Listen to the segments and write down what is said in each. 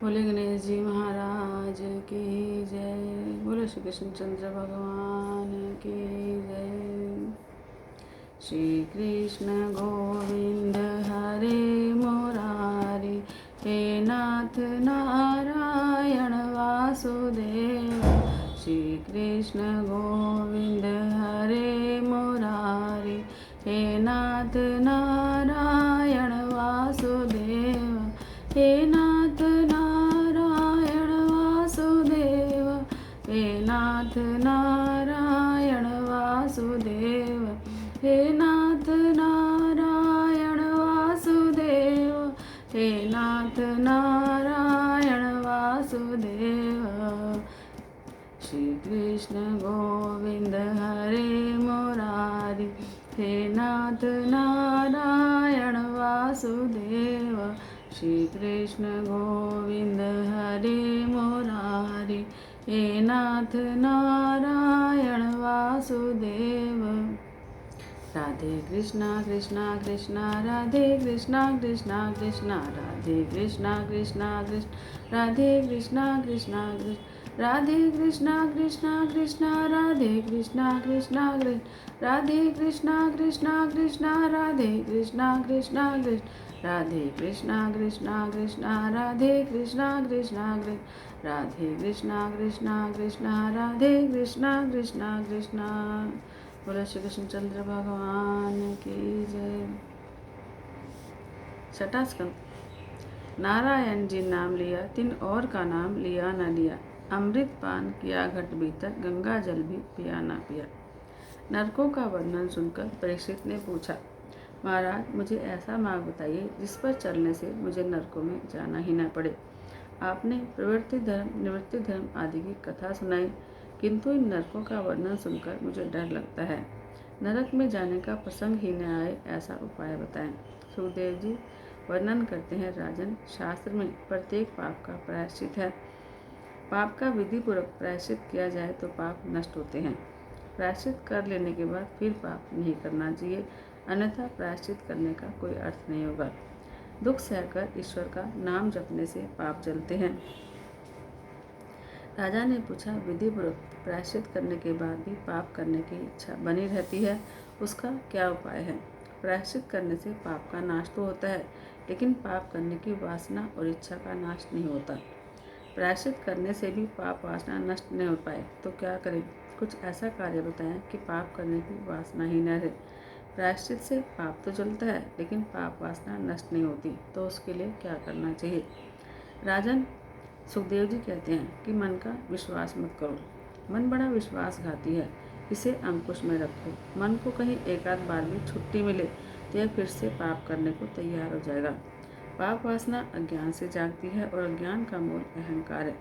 बोले गणेश जी महाराज की जय। बोले श्री कृष्ण चंद्र भगवान की जय। श्री कृष्ण गोविंद हरे मुरारी, हे नाथ नारायण वासुदेव। श्री कृष्ण गोविंद हरे मुरारी, हे नाथ नारायण वासुदेव। हे नाथ नारायण वासुदेव, हे नाथ नारायण वासुदेव, हे नाथ नारायण वासुदेव, हे नाथ नारायण वासुदेव। श्री कृष्ण गोविंद हरे मुरारी, हे नाथ नारायण वासुदेव। श्री कृष्ण गोविंद हरे मुरारी, हे नाथ नारायण वासुदेव। राधे कृष्णा कृष्णा कृष्णा राधे कृष्णा कृष्णा कृष्णा राधे कृष्णा कृष्णा कृष्ण राधे कृष्णा कृष्णा कृष्ण राधे कृष्णा कृष्णा कृष्णा राधे कृष्णा कृष्णा कृष्ण राधे कृष्णा कृष्णा कृष्णा राधे कृष्णा कृष्णा कृष्ण राधे कृष्णा कृष्णा कृष्णा राधे कृष्णा कृष्णा कृष्ण राधे कृष्णा कृष्णा कृष्णा राधे कृष्णा कृष्णा कृष्णा। बोलो श्री कृष्ण चंद्र भगवान की जय। छठा स्कंद। नारायण जी नाम लिया, तिन और का नाम लिया न लिया। अमृत पान किया घट भीतर, गंगा जल भी पिया न पिया। नरकों का वर्णन सुनकर परीक्षित ने पूछा, महाराज मुझे ऐसा मार्ग बताइए जिस पर चलने से मुझे नरकों में जाना ही न पड़े। आपने प्रवृत्ति धर्म, निवृत्ति धर्म आदि की कथा सुनाई, किंतु इन नरकों का वर्णन सुनकर मुझे डर लगता है। नरक में जाने का प्रसंग ही न आए, ऐसा उपाय बताएं। सुखदेव जी वर्णन करते हैं, राजन, शास्त्र में प्रत्येक पाप का प्रायश्चित है। पाप का विधि पूर्वक प्रायश्चित किया जाए तो पाप नष्ट होते हैं। प्रायश्चित कर लेने के बाद फिर पाप नहीं करना चाहिए, अन्यथा प्रायश्चित करने का कोई अर्थ नहीं होगा। दुख सहकर ईश्वर का नाम जपने से पाप जलते हैं। राजा ने पूछा, विधि पूर्वक प्रायश्चित करने के बाद भी पाप करने की इच्छा बनी रहती है, उसका क्या उपाय है? प्रायश्चित करने से पाप का नाश तो होता है, लेकिन पाप करने की वासना और इच्छा का नाश नहीं होता। प्रायश्चित करने से भी पाप वासना नष्ट नहीं हो पाए तो क्या करें? कुछ ऐसा कार्य बताएं कि पाप करने की वासना ही न रहे। प्रायश्चित से पाप तो जलता है, लेकिन पाप वासना नष्ट नहीं होती, तो उसके लिए क्या करना चाहिए? राजन, सुखदेव जी कहते हैं कि मन का विश्वास मत करो। मन बड़ा विश्वासघाती है, इसे अंकुश में रखो। मन को कहीं एक आध बार भी छुट्टी मिले तो यह फिर से पाप करने को तैयार हो जाएगा। पाप वासना अज्ञान से जागती है और अज्ञान का मूल अहंकार है।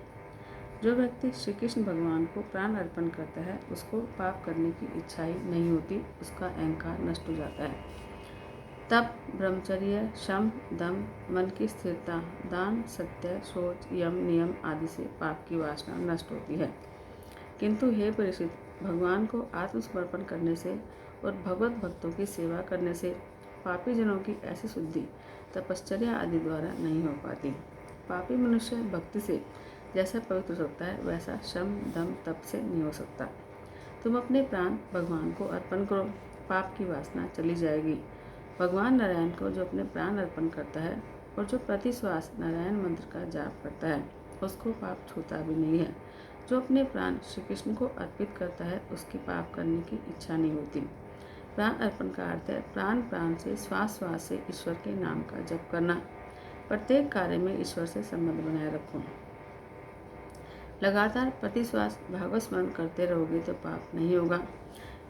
जो व्यक्ति श्री कृष्ण भगवान को प्राण अर्पण करता है, उसको पाप करने की इच्छा ही नहीं होती, उसका अहंकार नष्ट हो जाता है। तप, ब्रह्मचर्य, शम, दम, मन की स्थिरता, दान, सत्य, शौच, यम, नियम आदि से पाप की वासना नष्ट होती है। किंतु हे परीक्षित, भगवान को आत्मसमर्पण करने से और भगवत भक्तों की सेवा करने से पापी जनों की ऐसी शुद्धि तपश्चर्या आदि द्वारा नहीं हो पाती। पापी मनुष्य भक्ति से जैसा पवित्र हो सकता है, वैसा श्रम, दम, तप से नहीं हो सकता। तुम अपने प्राण भगवान को अर्पण करो, पाप की वासना चली जाएगी। भगवान नारायण को जो अपने प्राण अर्पण करता है और जो प्रति श्वास नारायण मंत्र का जाप करता है, उसको पाप छूता भी नहीं है। जो अपने प्राण श्री कृष्ण को अर्पित करता है, उसकी पाप करने की इच्छा नहीं होती। प्राण अर्पण का अर्थ है प्राण प्राण से, श्वास श्वास से ईश्वर के नाम का जप करना। प्रत्येक कार्य में ईश्वर से संबंध बनाए रखो। लगातार प्रति श्वास भागवत स्मरण करते रहोगे तो पाप नहीं होगा।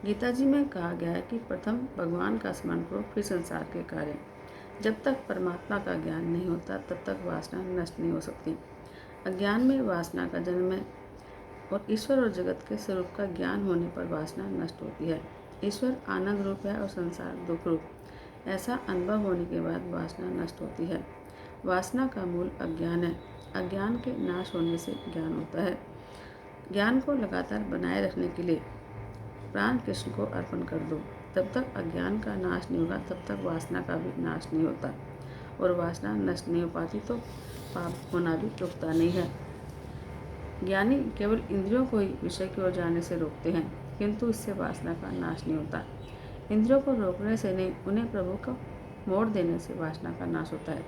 गीता जी में कहा गया है कि प्रथम भगवान का स्मरण करो, फिर संसार के कार्य। जब तक परमात्मा का ज्ञान नहीं होता, तब तक वासना नष्ट नहीं हो सकती। अज्ञान में वासना का जन्म है और ईश्वर और जगत के स्वरूप का ज्ञान होने पर वासना नष्ट होती है। ईश्वर आनंद रूप है और संसार दुख रूप। ऐसा अनुभव होने के बाद वासना नष्ट होती है। वासना का मूल अज्ञान है। अज्ञान के नाश होने से ज्ञान होता है। ज्ञान को लगातार बनाए रखने के लिए प्राण कृष्ण को अर्पण कर दो। तब तक अज्ञान का नाश नहीं होगा, तब तक वासना का भी नाश नहीं होता। और वासना नष्ट नहीं हो पाती तो पाप होना भी रुकता नहीं है। ज्ञानी केवल इंद्रियों को ही विषय की ओर जाने से रोकते हैं, किंतु इससे वासना का नाश नहीं होता। इंद्रियों को रोकने से नहीं, उन्हें प्रभु को मोड़ देने से वासना का नाश होता है।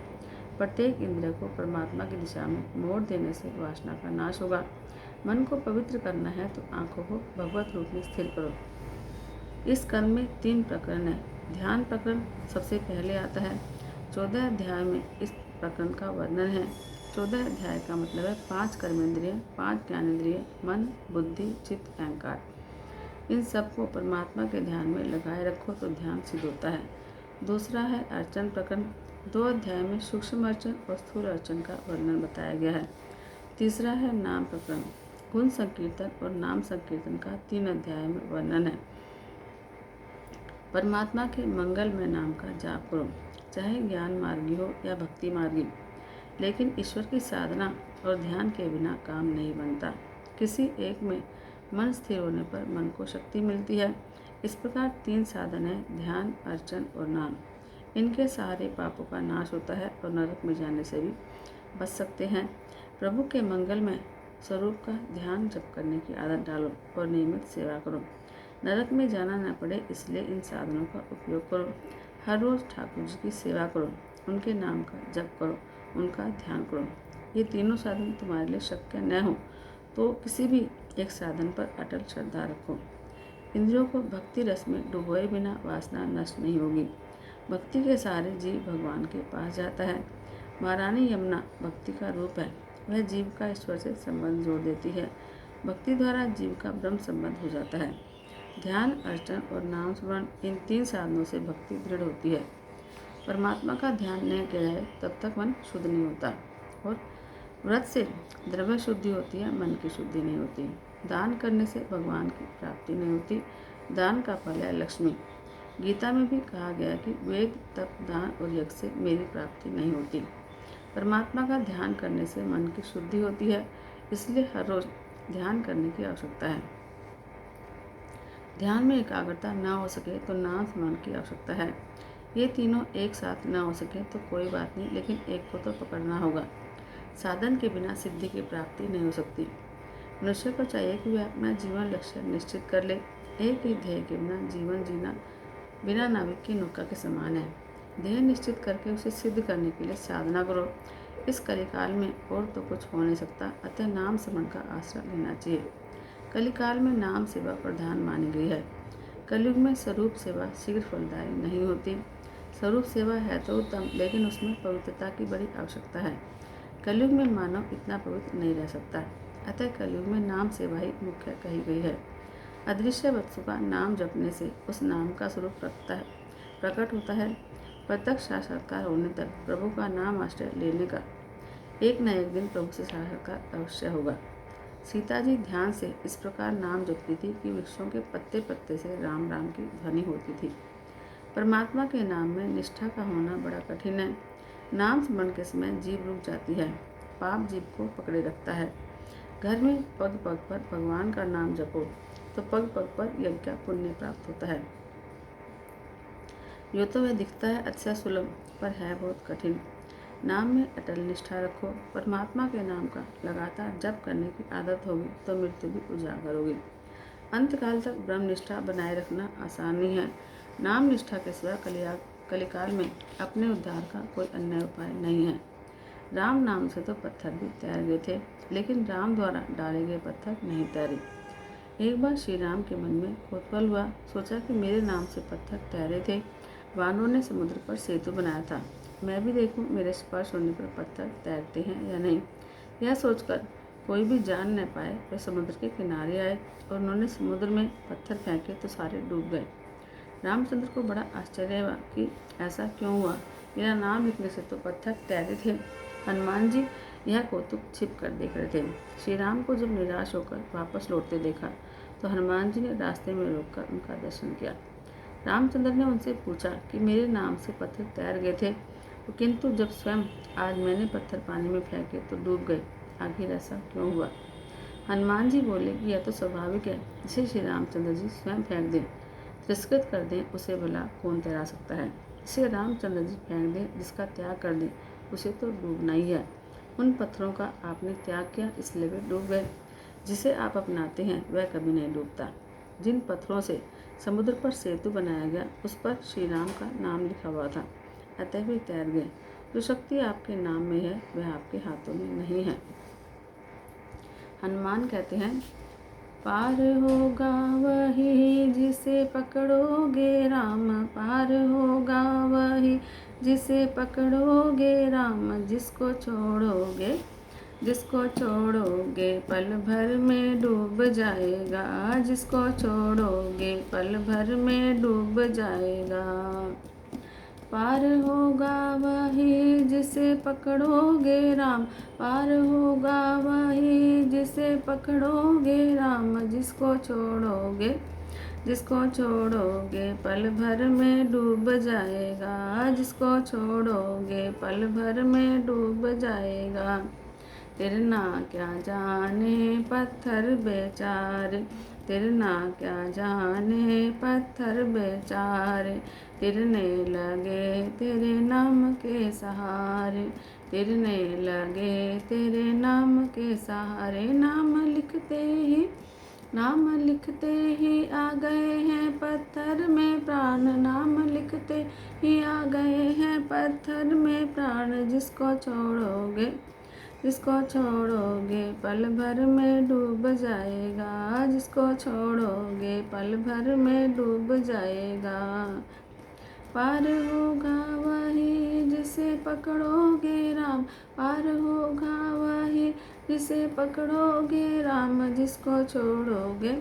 प्रत्येक इंद्रिय को परमात्मा की दिशा में मोड़ देने से वासना का नाश होगा। मन को पवित्र करना है तो आंखों को भगवत रूप में स्थिर करो। इस कर्म में 3 प्रकरण है। ध्यान प्रकरण सबसे पहले आता है। 14 अध्याय में इस प्रकरण का वर्णन है। 14 अध्याय का मतलब है 5 कर्मेंद्रिय, 5 ज्ञानेंद्रिय, मन, बुद्धि, चित्त, अहंकार। इन सबको परमात्मा के ध्यान में लगाए रखो तो ध्यान सिद्ध होता है। दूसरा है अर्चन प्रकरण। 2 अध्याय में सूक्ष्म अर्चन और स्थूल अर्चन का वर्णन बताया गया है। तीसरा है नाम प्रकरण। गुण संकीर्तन और नाम संकीर्तन का 3 अध्याय में वर्णन है। परमात्मा के मंगलमय नाम का जाप करो, चाहे ज्ञान मार्गी हो या भक्ति मार्गी। लेकिन ईश्वर की साधना और ध्यान के बिना काम नहीं बनता। किसी एक में मन स्थिर होने पर मन को शक्ति मिलती है। इस प्रकार 3 साधन हैं, ध्यान, अर्चन और नाम। इनके सहारे पापों का नाश होता है और नरक में जाने से भी बच सकते हैं। प्रभु के मंगलमय स्वरूप का ध्यान जप करने की आदत डालो और नियमित सेवा करो। नरक में जाना न पड़े इसलिए इन साधनों का उपयोग करो। हर रोज़ ठाकुर जी की सेवा करो, उनके नाम का जप करो, उनका ध्यान करो। ये तीनों साधन तुम्हारे लिए शक्य न हो तो किसी भी एक साधन पर अटल श्रद्धा रखो। इंद्रियों को भक्ति रस में डुबोए बिना वासना नष्ट नहीं होगी। भक्ति के सहारे जीव भगवान के पास जाता है। महारानी यमुना भक्ति का रूप है। वह जीव का ईश्वर से संबंध जोड़ देती है। भक्ति द्वारा जीव का ब्रह्म संबंध हो जाता है। ध्यान, अर्चन और नाम स्मरण, इन 3 साधनों से भक्ति दृढ़ होती है। परमात्मा का ध्यान न किया जाए तब तक मन शुद्ध नहीं होता। और व्रत से द्रव्य शुद्धि होती है, मन की शुद्धि नहीं होती। दान करने से भगवान की प्राप्ति नहीं होती। दान का फल है लक्ष्मी। गीता में भी कहा गया कि वेद, तप, दान और यज्ञ से मेरी प्राप्ति नहीं होती। परमात्मा का ध्यान करने से मन की शुद्धि होती है, इसलिए हर रोज ध्यान करने की आवश्यकता है। ध्यान में एकाग्रता न हो सके तो नाम स्मरण की आवश्यकता है। ये तीनों एक साथ न हो सके तो कोई बात नहीं, लेकिन एक को तो पकड़ना होगा। साधन के बिना सिद्धि की प्राप्ति नहीं हो सकती। मनुष्य को चाहिए कि वह अपना जीवन लक्ष्य निश्चित कर ले। एक ही ध्येय के बिना जीवन जीना बिना नाविक की नौका के समान है। ध्येय निश्चित करके उसे सिद्ध करने के लिए साधना करो। इस कलिकाल में और तो कुछ हो नहीं सकता, अतः नाम स्मरण का आश्रय लेना चाहिए। कलिकाल में नाम सेवा प्रधान मानी गई है। कलयुग में स्वरूप सेवा शीघ्र फलदायी नहीं होती। स्वरूप सेवा है तो उत्तम, लेकिन उसमें पवित्रता की बड़ी आवश्यकता है। कलयुग में मानव इतना पवित्र नहीं रह सकता, अतः कलयुग में नाम सेवा ही मुख्य कही गई है। अदृश्य वस्तु का नाम जपने से उस नाम का स्वरूप प्रकट होता है। प्रत्यक्ष साक्षात्कार होने तक प्रभु का नाम आश्रय लेने का एक न एक दिन प्रभु से साक्षात्कार अवश्य होगा। सीता जी ध्यान से इस प्रकार नाम जपती थी कि वृक्षों के पत्ते पत्ते से राम राम की ध्वनि होती थी। परमात्मा के नाम में निष्ठा का होना बड़ा कठिन है। नाम स्मरण के समय जीभ रुक जाती है, पाप जीभ को पकड़े रखता है। घर में पग पग पर भगवान का नाम जपो तो पग पग पर यज्ञ का पुण्य प्राप्त होता है। यो तो वह दिखता है अच्छा सुलभ, पर है बहुत कठिन। नाम में अटल निष्ठा रखो। परमात्मा के नाम का लगातार जप करने की आदत होगी तो मृत्यु भी उजागर होगी। अंतकाल तक ब्रह्म निष्ठा बनाए रखना आसान नहीं है। नाम निष्ठा के सिवा कलिकाल में अपने उद्धार का कोई अन्य उपाय नहीं है। राम नाम से तो पत्थर भी तैर गए थे, लेकिन राम द्वारा डाले गए पत्थर नहीं तैरे। एक बार श्री राम के मन में कौतूहल हुआ, सोचा कि मेरे नाम से पत्थर तैरे थे। वानरों ने समुद्र पर सेतु बनाया था, मैं भी देखूं मेरे स्पर्श होने पर पत्थर तैरते हैं या नहीं। यह सोचकर कोई भी जान न पाए वे समुद्र के किनारे आए और उन्होंने समुद्र में पत्थर फेंके तो सारे डूब गए। रामचंद्र को बड़ा आश्चर्य हुआ कि ऐसा क्यों हुआ, मेरा नाम लिखने से तो पत्थर तैरे थे। हनुमान जी यह कौतुक छिप कर देख रहे थे। श्री राम को जब निराश होकर वापस लौटते देखा तो हनुमान जी ने रास्ते में रोककर उनका दर्शन किया। रामचंद्र ने उनसे पूछा कि मेरे नाम से पत्थर तैर गए थे, किंतु जब स्वयं आज मैंने पत्थर पानी में फेंके तो डूब गए, आखिर ऐसा क्यों हुआ। हनुमान जी बोले कि यह तो स्वाभाविक है, इसे श्री रामचंद्र जी स्वयं फेंक दें, तिरस्कृत कर दें, उसे भला कौन तैरा सकता है। इसे रामचंद्र जी फेंक दें, जिसका त्याग कर दें, उसे तो डूबना ही है। उन पत्थरों का आपने त्याग किया, इसलिए वे डूब गए। जिसे आप अपनाते हैं वह कभी नहीं डूबता। जिन पत्थरों से समुद्र पर सेतु बनाया गया, उस पर श्री राम का नाम लिखा हुआ था, अतः वे तैर गए। जो शक्ति आपके नाम में है वह आपके हाथों में नहीं है। हनुमान कहते हैं, पार होगा वही जिसे पकड़ोगे राम, पार होगा वही जिसे पकड़ोगे राम, जिसको छोड़ोगे पल भर में डूब जाएगा, जिसको छोड़ोगे पल भर में डूब जाएगा। पार होगा वही जिसे पकड़ोगे राम, पार होगा वही जिसे पकड़ोगे राम, जिसको छोड़ोगे पल भर में डूब जाएगा, जिसको छोड़ोगे पल भर में डूब जाएगा। तिरना क्या जाने पत्थर बेचारे, तिरना क्या जाने पत्थर बेचारे, तिरने लगे तेरे नाम के सहारे, तिरने लगे तेरे नाम के सहारे। नाम लिखते ही आ गए हैं पत्थर में प्राण, नाम लिखते ही आ गए हैं पत्थर में प्राण, जिसको छोड़ोगे पल भर में डूब जाएगा, जिसको छोड़ोगे पल भर में डूब जाएगा। पार होगा वही जिसे पकड़ोगे राम, पार होगा वही जिसे पकड़ोगे राम, जिसको छोड़ोगे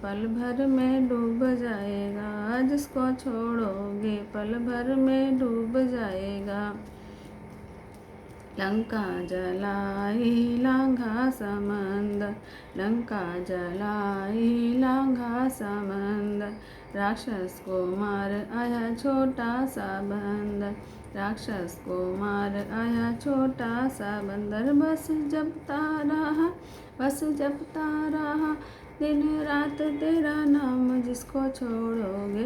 पल भर में डूब जाएगा, जिसको छोड़ोगे पल भर में डूब जाएगा। लंका जलाई लांघा समंदर, लंका जलाई लांघा समंदर, राक्षस को मार आया छोटा सा बंदर, राक्षस को मार आया छोटा सा बंदर। बस जपता रहा दिन रात तेरा नाम, जिसको छोड़ोगे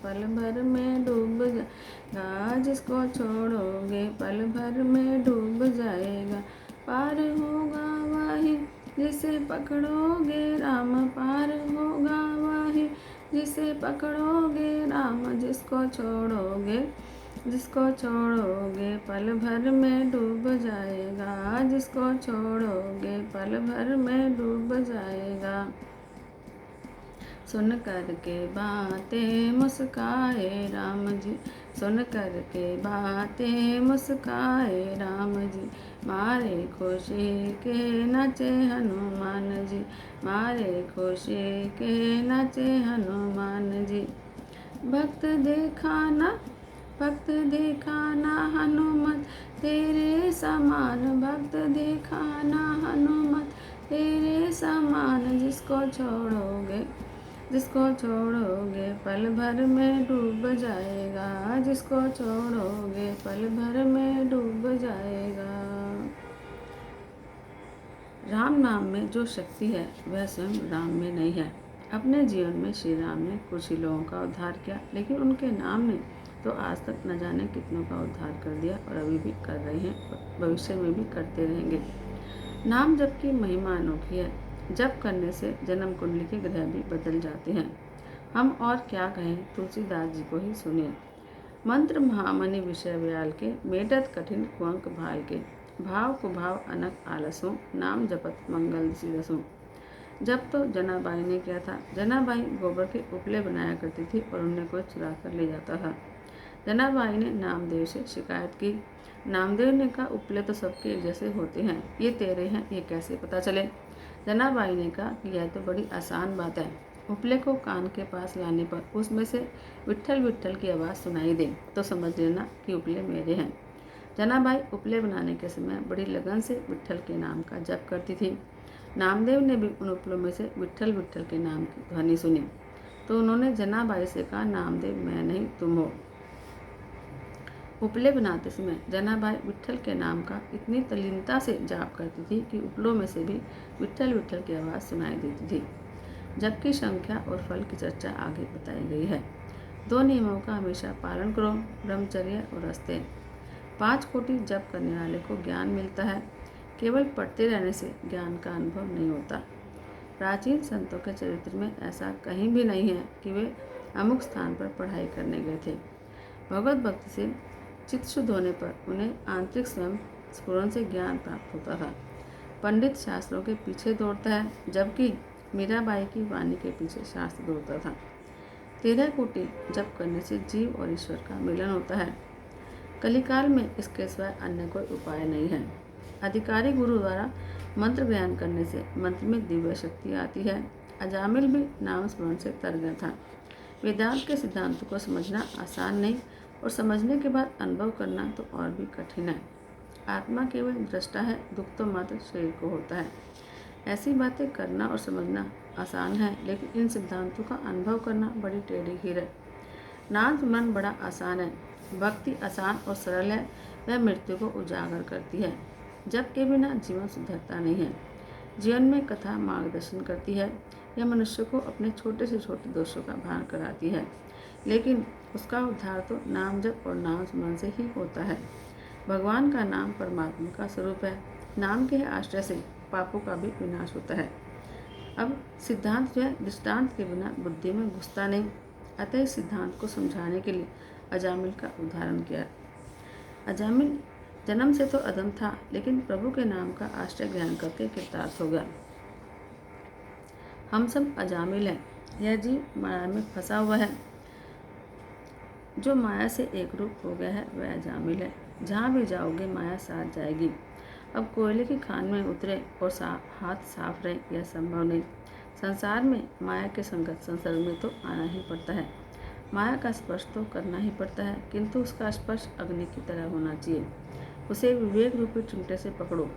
पल भर में डूब जाएगा, जिसको छोड़ोगे पल भर में डूब जाएगा। पार होगा वही जिसे पकड़ोगे राम, पार होगा वही जिसे पकड़ोगे राम, जिसको छोड़ोगे पल भर में डूब जाएगा, जिसको छोड़ोगे पल भर में डूब जाएगा। सुन कर के बातें मुस्काए राम जी, सुन कर के बातें मुस्काए राम जी, मारे खुशी के नाचे हनुमान जी, मारे खुशी के नाचे हनुमान जी। भक्त देखा ना हनुमत तेरे समान, भक्त देखा ना हनुमत तेरे समान, जिसको छोड़ोगे पल भर में डूब जाएगा, जिसको छोड़ोगे पल भर में डूब जाएगा। राम नाम में जो शक्ति है वह स्वयं राम में नहीं है। अपने जीवन में श्री राम ने कुछ ही लोगों का उद्धार किया, लेकिन उनके नाम ने तो आज तक न जाने कितनों का उद्धार कर दिया, और अभी भी कर रहे हैं, भविष्य में भी करते रहेंगे। नाम जप की महिमा अनोखी है। जप करने से जन्म कुंडली के ग्रह भी बदल जाते हैं। हम और क्या कहें, तुलसीदास जी को ही सुनिए। मंत्र महामणि विषय व्याल के, मेटत कठिन कुअंक भाल के, भाव को भाव अनक आलसों, नाम जपत मंगल सिरसों। जब तो जनाबाई ने किया था। जनाबाई गोबर के उपले बनाया करती थी और उन्हें कोई चुरा कर ले जाता था। जनाबाई ने नामदेव से शिकायत की। नामदेव ने कहा, उपले तो सबके एक जैसे होते हैं, ये तेरे हैं, ये कैसे पता चले। जनाबाई ने कहा कि यह तो बड़ी आसान बात है। उपले को कान के पास लाने पर उसमें से विट्ठल विट्ठल की आवाज़ सुनाई दे तो समझ लेना कि उपले मेरे हैं। जनाबाई उपले बनाने के समय बड़ी लगन से विट्ठल के नाम का जप करती थी। नामदेव ने भी उन उपलों में से विट्ठल विट्ठल के नाम की ध्वनि सुनी तो उन्होंने जनाबाई से कहा, नामदेव मैं नहीं तुम हो। उपले बनाते समय जनाबाई विट्ठल के नाम का इतनी तल्लीनता से जाप करती थी कि उपलों में से भी विट्ठल विट्ठल की आवाज़ सुनाई देती थी। जबकि संख्या और फल की चर्चा आगे बताई गई है। 2 नियमों का हमेशा पालन करो, ब्रह्मचर्य और अस्तेय। 5 कोटि जप करने वाले को ज्ञान मिलता है। केवल पढ़ते रहने से ज्ञान का अनुभव नहीं होता। प्राचीन संतों के चरित्र में ऐसा कहीं भी नहीं है कि वे अमुक स्थान पर पढ़ाई करने गए थे। भगवत भक्ति से चित्त शुद्ध होने पर उन्हें आंतरिक स्वयं स्फुरन से ज्ञान प्राप्त होता था। पंडित शास्त्रों के पीछे दौड़ता है, जबकि मीराबाई की वाणी के पीछे शास्त्र दौड़ता था। 13 कोटि जप करने से जीव और ईश्वर का मिलन होता है। कलिकाल में इसके सिवाय अन्य कोई उपाय नहीं है। अधिकारी गुरु द्वारा मंत्र ज्ञान करने से मंत्र में दिव्य शक्ति आती है। अजामिल भी नाम स्मरण से तर गया था। वेदांत के सिद्धांतों को समझना आसान नहीं और समझने के बाद अनुभव करना तो और भी कठिन है। आत्मा केवल दृष्टा है, दुख तो मात्र शरीर को होता है। ऐसी बातें करना और समझना आसान है, लेकिन इन सिद्धांतों का अनुभव करना बड़ी टेढ़ी खीर है। नाम स्मरण बड़ा आसान है, भक्ति आसान और सरल है, वह मृत्यु को उजागर करती है। जब के बिना जीवन सुधरता नहीं है। जीवन में कथा मार्गदर्शन करती है, यह मनुष्य को अपने छोटे से छोटे दोषों का भान कराती है, लेकिन उसका उद्धार तो नाम जप और नाम स्मरण से ही होता है। भगवान का नाम परमात्मा का स्वरूप है। नाम के आश्रय से पापों का भी विनाश होता है। अब सिद्धांत जो है दृष्टांत के बिना बुद्धि में घुसता नहीं, अतः इस सिद्धांत को समझाने के लिए अजामिल का उदाहरण किया। अजामिल जन्म से तो अधम था, लेकिन प्रभु के नाम का आश्रय ग्रहण करके कृतार्थ हो गया। हम सब अजामिल हैं। यह जीव माया में फंसा हुआ है। जो माया से एक रूप हो गया है वह अजामिल है। जहाँ भी जाओगे माया साथ जाएगी। अब कोयले की खान में उतरे और हाथ साफ रहे, यह संभव नहीं। संसार में माया के संगत संसर्ग में तो आना ही पड़ता है। माया का स्पर्श तो करना ही पड़ता है, किंतु उसका स्पर्श अग्नि की तरह होना चाहिए। उसे विवेक रूपी चिमटे से पकड़ो।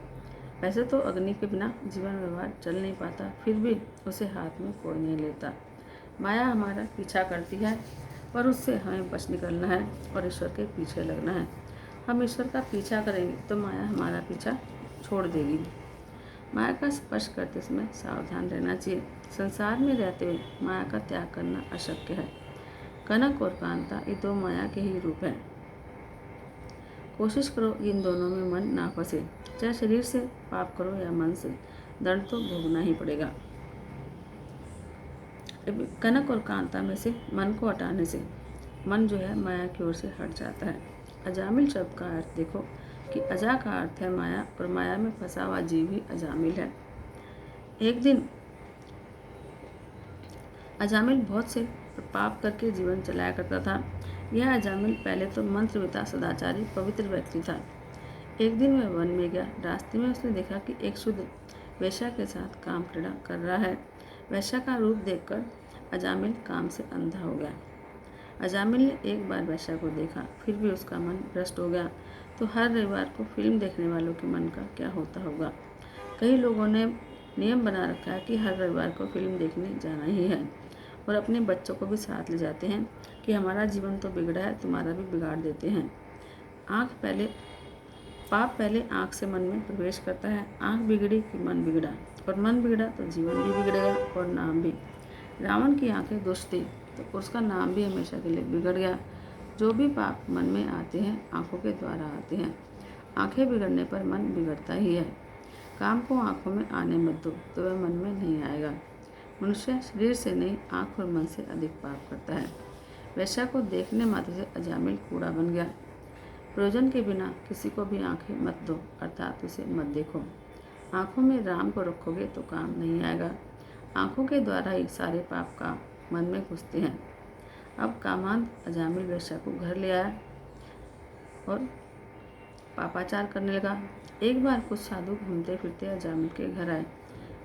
वैसे तो अग्नि के बिना जीवन व्यवहार चल नहीं पाता, फिर भी उसे हाथ में कोई नहीं लेता। माया हमारा पीछा करती है, पर उससे हमें बच निकलना है और ईश्वर के पीछे लगना है। हम ईश्वर का पीछा करेंगे तो माया हमारा पीछा छोड़ देगी। माया का स्पर्श करते समय सावधान रहना चाहिए। संसार में रहते हुए माया का त्याग करना अशक्य है। कनक और कांता ये 2 माया के ही रूप हैं। कोशिश करो इन दोनों में मन ना फंसे। चाहे शरीर से पाप करो या मन से, दंड तो भोगना ही पड़ेगा। कनक और कांता में से मन को हटाने से मन जो है माया की ओर से हट जाता है। अजामिल शब्द का अर्थ देखो कि अजा का अर्थ है माया, और माया में फंसा हुआ जीव ही अजामिल है। एक दिन अजामिल बहुत से पाप करके जीवन चलाया करता था। यह अजामिल पहले तो मंत्रविता सदाचारी पवित्र व्यक्ति था। एक दिन वह वन में गया। रास्ते में उसने देखा कि एक शुद्ध वेश्या के साथ काम क्रीड़ा कर रहा है। वेश्या का रूप देखकर अजामिल काम से अंधा हो गया। अजामिल ने एक बार वेश्या को देखा, फिर भी उसका मन भ्रष्ट हो गया। तो हर रविवार को फिल्म देखने वालों के मन का क्या होता होगा। कई लोगों ने नियम बना रखा है कि हर रविवार को फिल्म देखने जाना ही है, और अपने बच्चों को भी साथ ले जाते हैं कि हमारा जीवन तो बिगड़ा है, तुम्हारा भी बिगाड़ देते हैं। पाप पहले आँख से मन में प्रवेश करता है। आँख बिगड़ी कि मन बिगड़ा, और मन बिगड़ा तो जीवन भी बिगड़ेगा और नाम भी। रावण की आंखें दुष्ट थी तो उसका नाम भी हमेशा के लिए बिगड़ गया। जो भी पाप मन में आते हैं आँखों के द्वारा आते हैं। आँखें बिगड़ने पर मन बिगड़ता ही है। काम को आँखों में आने मत दो तो वह मन में नहीं आएगा। मनुष्य शरीर से नहीं, आँख और मन से अधिक पाप करता है। वैश्या को देखने मात्र से अजामिल कूड़ा बन गया। प्रयोजन के बिना किसी को भी आंखें मत दो, अर्थात उसे मत देखो। आँखों में राम को रखोगे तो काम नहीं आएगा। आँखों के द्वारा ही सारे पाप का मन में घुसते हैं। अब कामांध अजामिल वेश्या को घर ले आया और पापाचार करने लगा। एक बार कुछ साधु घूमते फिरते अजामिल के घर आए।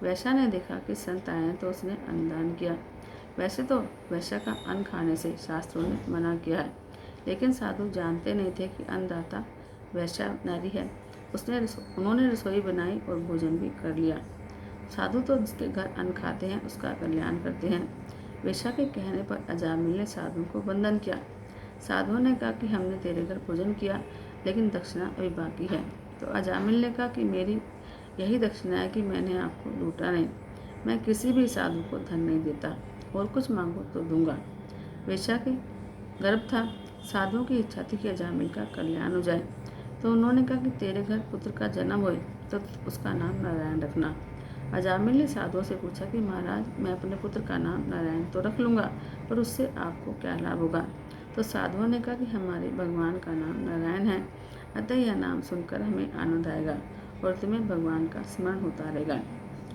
वेश्या ने देखा कि संत आए हैं तो उसने अन्नदान किया। वैसे तो वेश्या का अन्न खाने से शास्त्रों ने मना किया है, लेकिन साधु जानते नहीं थे कि अन्नदाता वेश्या नारी है। उन्होंने रसोई बनाई और भोजन भी कर लिया। साधु तो जिसके घर अन्न खाते हैं उसका कल्याण करते हैं। वेश्या के कहने पर अजामिल ने साधु को वंदन किया। साधुओं ने कहा कि हमने तेरे घर भोजन किया, लेकिन दक्षिणा अभी बाकी है। तो अजामिल ने कहा कि मेरी यही दक्षिणा है कि मैंने आपको लूटा नहीं। मैं किसी भी साधु को धन नहीं देता, और कुछ मांगो तो दूंगा। वेश्या के गर्भ था। साधुओं की इच्छा थी कि अजामिल का कल्याण हो जाए, तो उन्होंने कहा कि तेरे घर पुत्र का जन्म होए तो उसका नाम नारायण रखना। अजामिल ने साधुओं से पूछा कि महाराज, मैं अपने पुत्र का नाम नारायण तो रख लूँगा, पर उससे आपको क्या लाभ होगा? तो साधुओं ने कहा कि हमारे भगवान का नाम नारायण है, अतः यह नाम सुनकर हमें आनंद आएगा और तुम्हें भगवान का स्मरण होता रहेगा।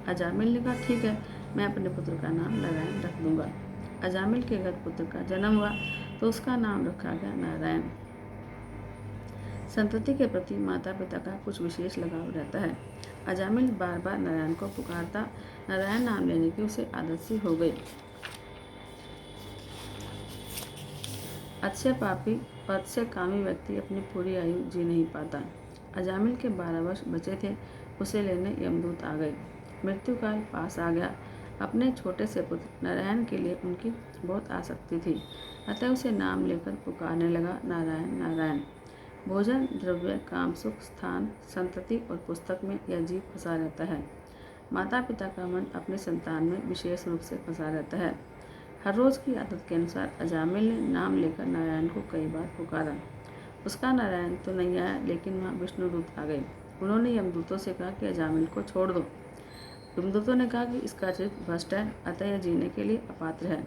अजामिल ने कहा ठीक है, मैं अपने पुत्र का नाम नारायण रख दूंगा। अजामिल के घर पुत्र का जन्म हुआ तो उसका नाम रखा गया नारायण। संतति के प्रति माता पिता का कुछ विशेष लगाव रहता है। अजामिल बार बार नारायण को पुकारता। नारायण नाम लेने की उसे आदत सी हो गई। अतिशय पापी और अतिशय कामी व्यक्ति अपनी पूरी आयु जी नहीं पाता। अजामिल के 12 वर्ष बचे थे, उसे लेने यमदूत आ गए। मृत्यु काल पास आ गया। अपने छोटे से पुत्र नारायण के लिए उनकी बहुत आसक्ति थी, अतः उसे नाम लेकर पुकारने लगा, नारायण नारायण। भोजन, द्रव्य, काम सुख, स्थान, संतति और पुस्तक में यह जीव फंसा रहता है। माता पिता का मन अपनी संतान में विशेष रूप से फंसा रहता है। हर रोज की आदत के अनुसार अजामिल ने नाम लेकर नारायण को कई बार पुकारा। उसका नारायण तो नहीं आया, लेकिन वहाँ विष्णुदूत आ गए। उन्होंने यमदूतों से कहा कि अजामिल को छोड़ दो। यमदूतों ने कहा कि इसका चरित्र भ्रष्ट है, अतः यह जीने के लिए अपात्र है।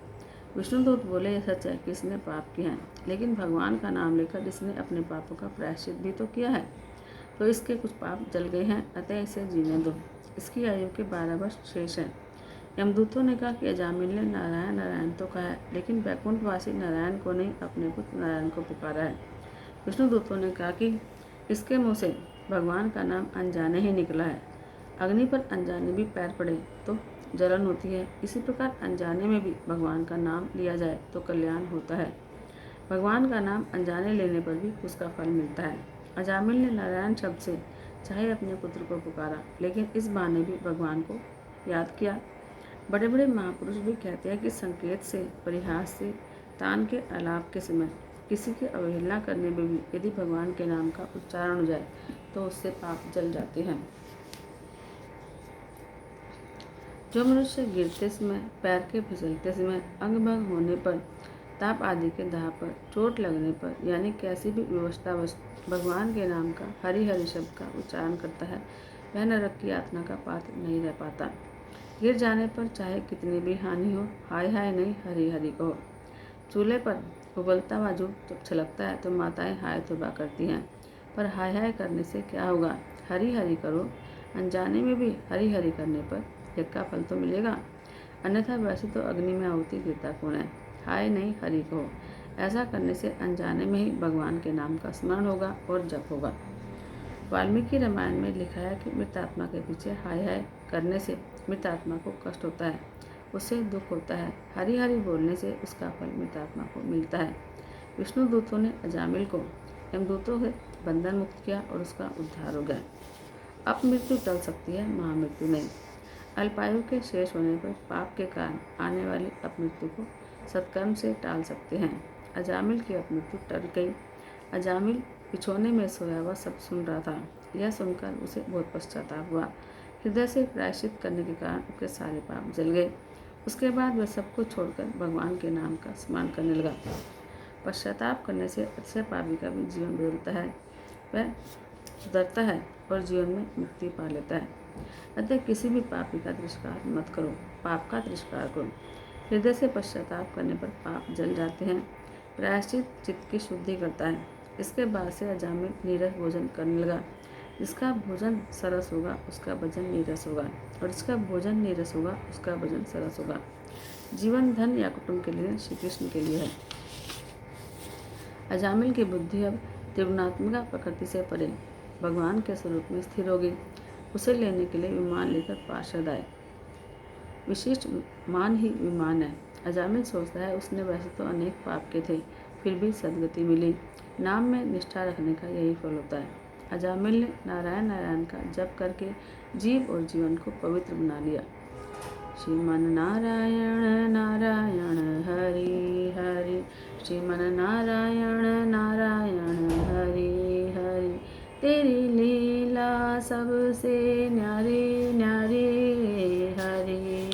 विष्णुदूत बोले, यह सच है कि इसने पाप किए हैं, लेकिन भगवान का नाम लेकर इसने अपने पापों का प्रायश्चित भी तो किया है, तो इसके कुछ पाप जल गए हैं, अतः इसे जीने दो। इसकी आयु के 12 वर्ष शेष हैं। यमदूतों ने कहा कि अजामिल ने नारायण नारायण तो कहा है, लेकिन वैकुंठवासी नारायण को नहीं, अपने पुत्र नारायण को पुकारा है। विष्णुदूतों ने कहा कि इसके मुँह से भगवान का नाम अनजाने ही निकला है। अग्नि पर अनजाने भी पैर पड़े तो जलन होती है, इसी प्रकार अनजाने में भी भगवान का नाम लिया जाए तो कल्याण होता है। भगवान का नाम अनजाने लेने पर भी उसका फल मिलता है। अजामिल ने नारायण शब्द से चाहे अपने पुत्र को पुकारा, लेकिन इस बहाने भी भगवान को याद किया। बड़े बड़े महापुरुष भी कहते हैं कि संकेत से, परिहास से, तान के आलाप के समय, किसी की अवहेलना करने में भी यदि भगवान के नाम का उच्चारण हो जाए तो उससे पाप जल जाते हैं। जो मनुष्य गिरते समय, पैर के फिसलते समय, अंग भंग होने पर, ताप आदि के दाह पर, चोट लगने पर, यानी कैसी भी विवशतावश भगवान के नाम का, हरि हरि शब्द का उच्चारण करता है, वह नरक की यातना का पात्र नहीं रह पाता। गिर जाने पर चाहे कितनी भी हानि हो, हाय हाय नहीं, हरि हरि कहो। चूल्हे पर उबलता हुआ जब छलकता है तो माताएं हाय तौबा करती हैं, पर हाय हाय करने से क्या होगा? हरि हरि करो। अनजाने में भी हरि हरि करने पर यज्ञ का फल तो मिलेगा, अन्यथा वैसे तो अग्नि में आहुति देता कौन है? हाय नहीं, हरि कहो। ऐसा करने से अनजाने में ही भगवान के नाम का स्मरण होगा और जप होगा। वाल्मीकि रामायण में लिखा है कि मृत आत्मा के पीछे हाय हाय करने से मृत आत्मा को कष्ट होता है, उससे दुख होता है। हरि हरि बोलने से उसका फल मृत आत्मा को मिलता है। विष्णु दूतों ने अजामिल को यमदूतों से बंधन मुक्त किया और उसका उद्धार हो गया। अपमृत्यु टल सकती है, महामृत्यु नहीं। अल्पायु के शेष होने पर पाप के कारण आने वाली अपमृत्यु को सत्कर्म से टाल सकते हैं। अजामिल की अपमृत्यु टल गई। अजामिल बिछोने में सोया हुआ सब सुन रहा था। यह सुनकर उसे बहुत पश्चाताप हुआ। हृदय से प्रायश्चित करने के कारण उसके सारे पाप जल गए। उसके बाद वह सबको छोड़कर भगवान के नाम का स्मरण करने लगा। पश्चाताप करने से अतिशय पापी का भी जीवन बदलता है, वह सुधरता है और जीवन में मुक्ति पा लेता है। अतः किसी भी पापी का तिरस्कार मत करो, पाप का तिरस्कार करो। हृदय से पश्चाताप करने पर पाप जल जाते हैं। प्रायश्चित चित्त की शुद्धि करता है। इसके बाद से अजामिल नीरस भोजन करने लगा। जिसका भोजन सरस होगा उसका भजन नीरस होगा, और जिसका भोजन नीरस होगा उसका भजन सरस होगा। जीवन धन या कुटुंब के लिए, श्री कृष्ण के लिए है। अजामिल की बुद्धि अब त्रिगुणात्मिका प्रकृति से परे भगवान के स्वरूप में स्थिर होगी। उसे लेने के लिए विमान लेकर पार्षद आए। विशिष्ट मान ही विमान है। अजामिल सोचता है उसने वैसे तो अनेक पाप के थे, फिर भी सदगति मिली। नाम में निष्ठा रखने का यही फल होता है। अजामिल ने नारायण नारायण का जप करके जीव और जीवन को पवित्र बना लिया। श्रीमन नारायण नारायण हरि हरि, श्रीमन नारायण नारायण हरि हरि। तेरी लीला सबसे न्यारी न्यारी, हरि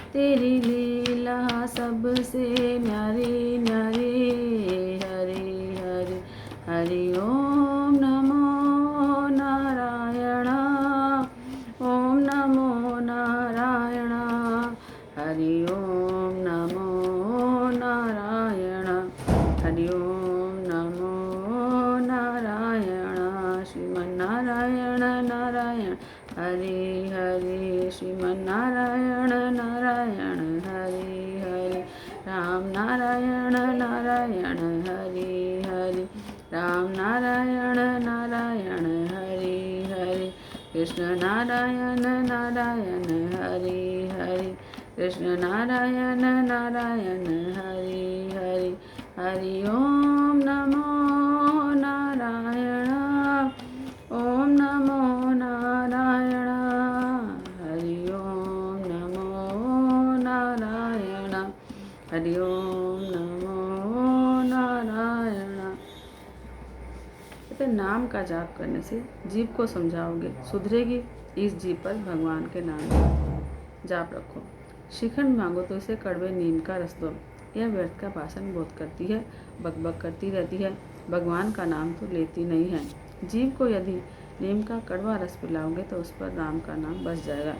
तेरी लीला सबसे न्यारी न्यारी। हरि हरि हरि ओम नमो नारायण। ओम नमो नारायण। हरि ओम नमो नारायण। हरि ओम नमो नारायण। श्रीमन्नारायण नारायण हरि हरि। श्रीमन्नारायण नारायण हरि हरि। राम नारायण नारायण हरि हरि। राम नारायण नारायण हरि हरि। कृष्ण नारायण नारायण हरि हरि। कृष्ण नारायण नारायण हरि हरि। हरि ओम नमो नारायण। ओम नमो नारायण। हरि ओम नमो नारायण। हरि ओम नमो नारायण। कहते नाम का जाप करने से जीव को समझाओगे सुधरेगी। इस जीव पर भगवान के नाम का जाप रखो। श्रीखंड मांगो तो इसे कड़वे नीम का रस दो। यह व्यर्थ का भाषण बोध करती है, बकबक करती रहती है, भगवान का नाम तो लेती नहीं है। जीव को यदि नीम का कड़वा रस पिलाओगे तो उस पर राम का नाम बस जाएगा।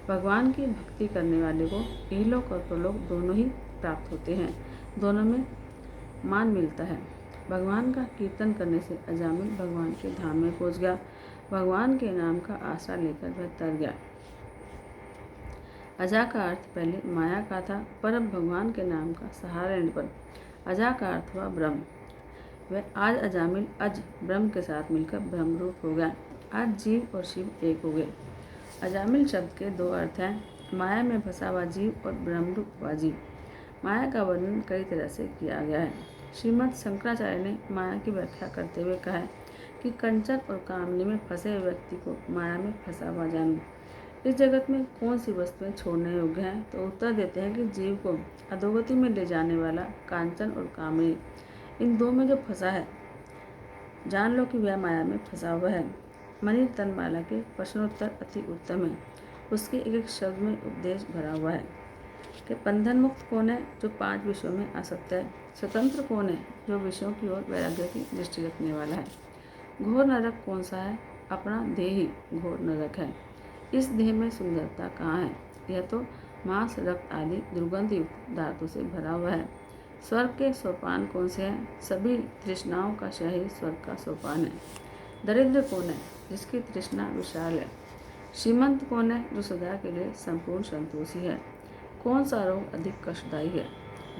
भगवान की भक्ति करने वाले को इहलोक और परलोक दोनों ही प्राप्त होते हैं, दोनों में मान मिलता है। भगवान का कीर्तन करने से अजामिल भगवान के धाम में पहुंच गया। भगवान के नाम का आसरा लेकर वह तर गया। अजा का अर्थ पहले माया का था, पर अब भगवान के नाम का सहारा लेने पर अजा का अर्थ हुआ ब्रह्म। वह आज अजामिल अज ब्रह्म के साथ मिलकर ब्रह्म रूप हो गया। आज जीव और शिव एक हो गए। अजामिल शब्द के दो अर्थ हैं, माया में फंसा हुआ जीव और ब्रह्म रूप हुआ जीव। माया का वर्णन कई तरह से किया गया है। श्रीमद् शंकराचार्य ने माया की व्याख्या करते हुए कहा है कि कंचन और कामनी में फंसे हुए व्यक्ति को माया में फंसा हुआ जानो। इस जगत में कौन सी वस्तुएं छोड़ने योग्य हैं? तो उत्तर देते हैं कि जीव को अधोगति में ले जाने वाला कांचन और कामनी, इन दो में जो फंसा है जान लो कि वह माया में फंसा हुआ है। मणि तनमाला के प्रश्नोत्तर अति उत्तम है। उसके एक एक शब्द में उपदेश भरा हुआ है कि बंधन मुक्त कौन है? जो 5 विषयों में आसक्त है। स्वतंत्र कौन है? जो विषयों की ओर वैराग्य की दृष्टि रखने वाला है। घोर नरक कौन सा है? अपना देह ही घोर नरक है। इस देह में सुंदरता कहाँ है? यह तो मांस रक्त आदि दुर्गंध युक्त धातु से भरा हुआ है। स्वर्ग के सोपान कौन से हैं? सभी तृष्णाओं का शहर स्वर्ग का सोपान है। दरिद्र कौन है? जिसकी तृष्णा विशाल है। श्रीमंत कौन है? जो सदा के लिए संपूर्ण संतोषी है। कौन सा रोग अधिक कष्टदायी है?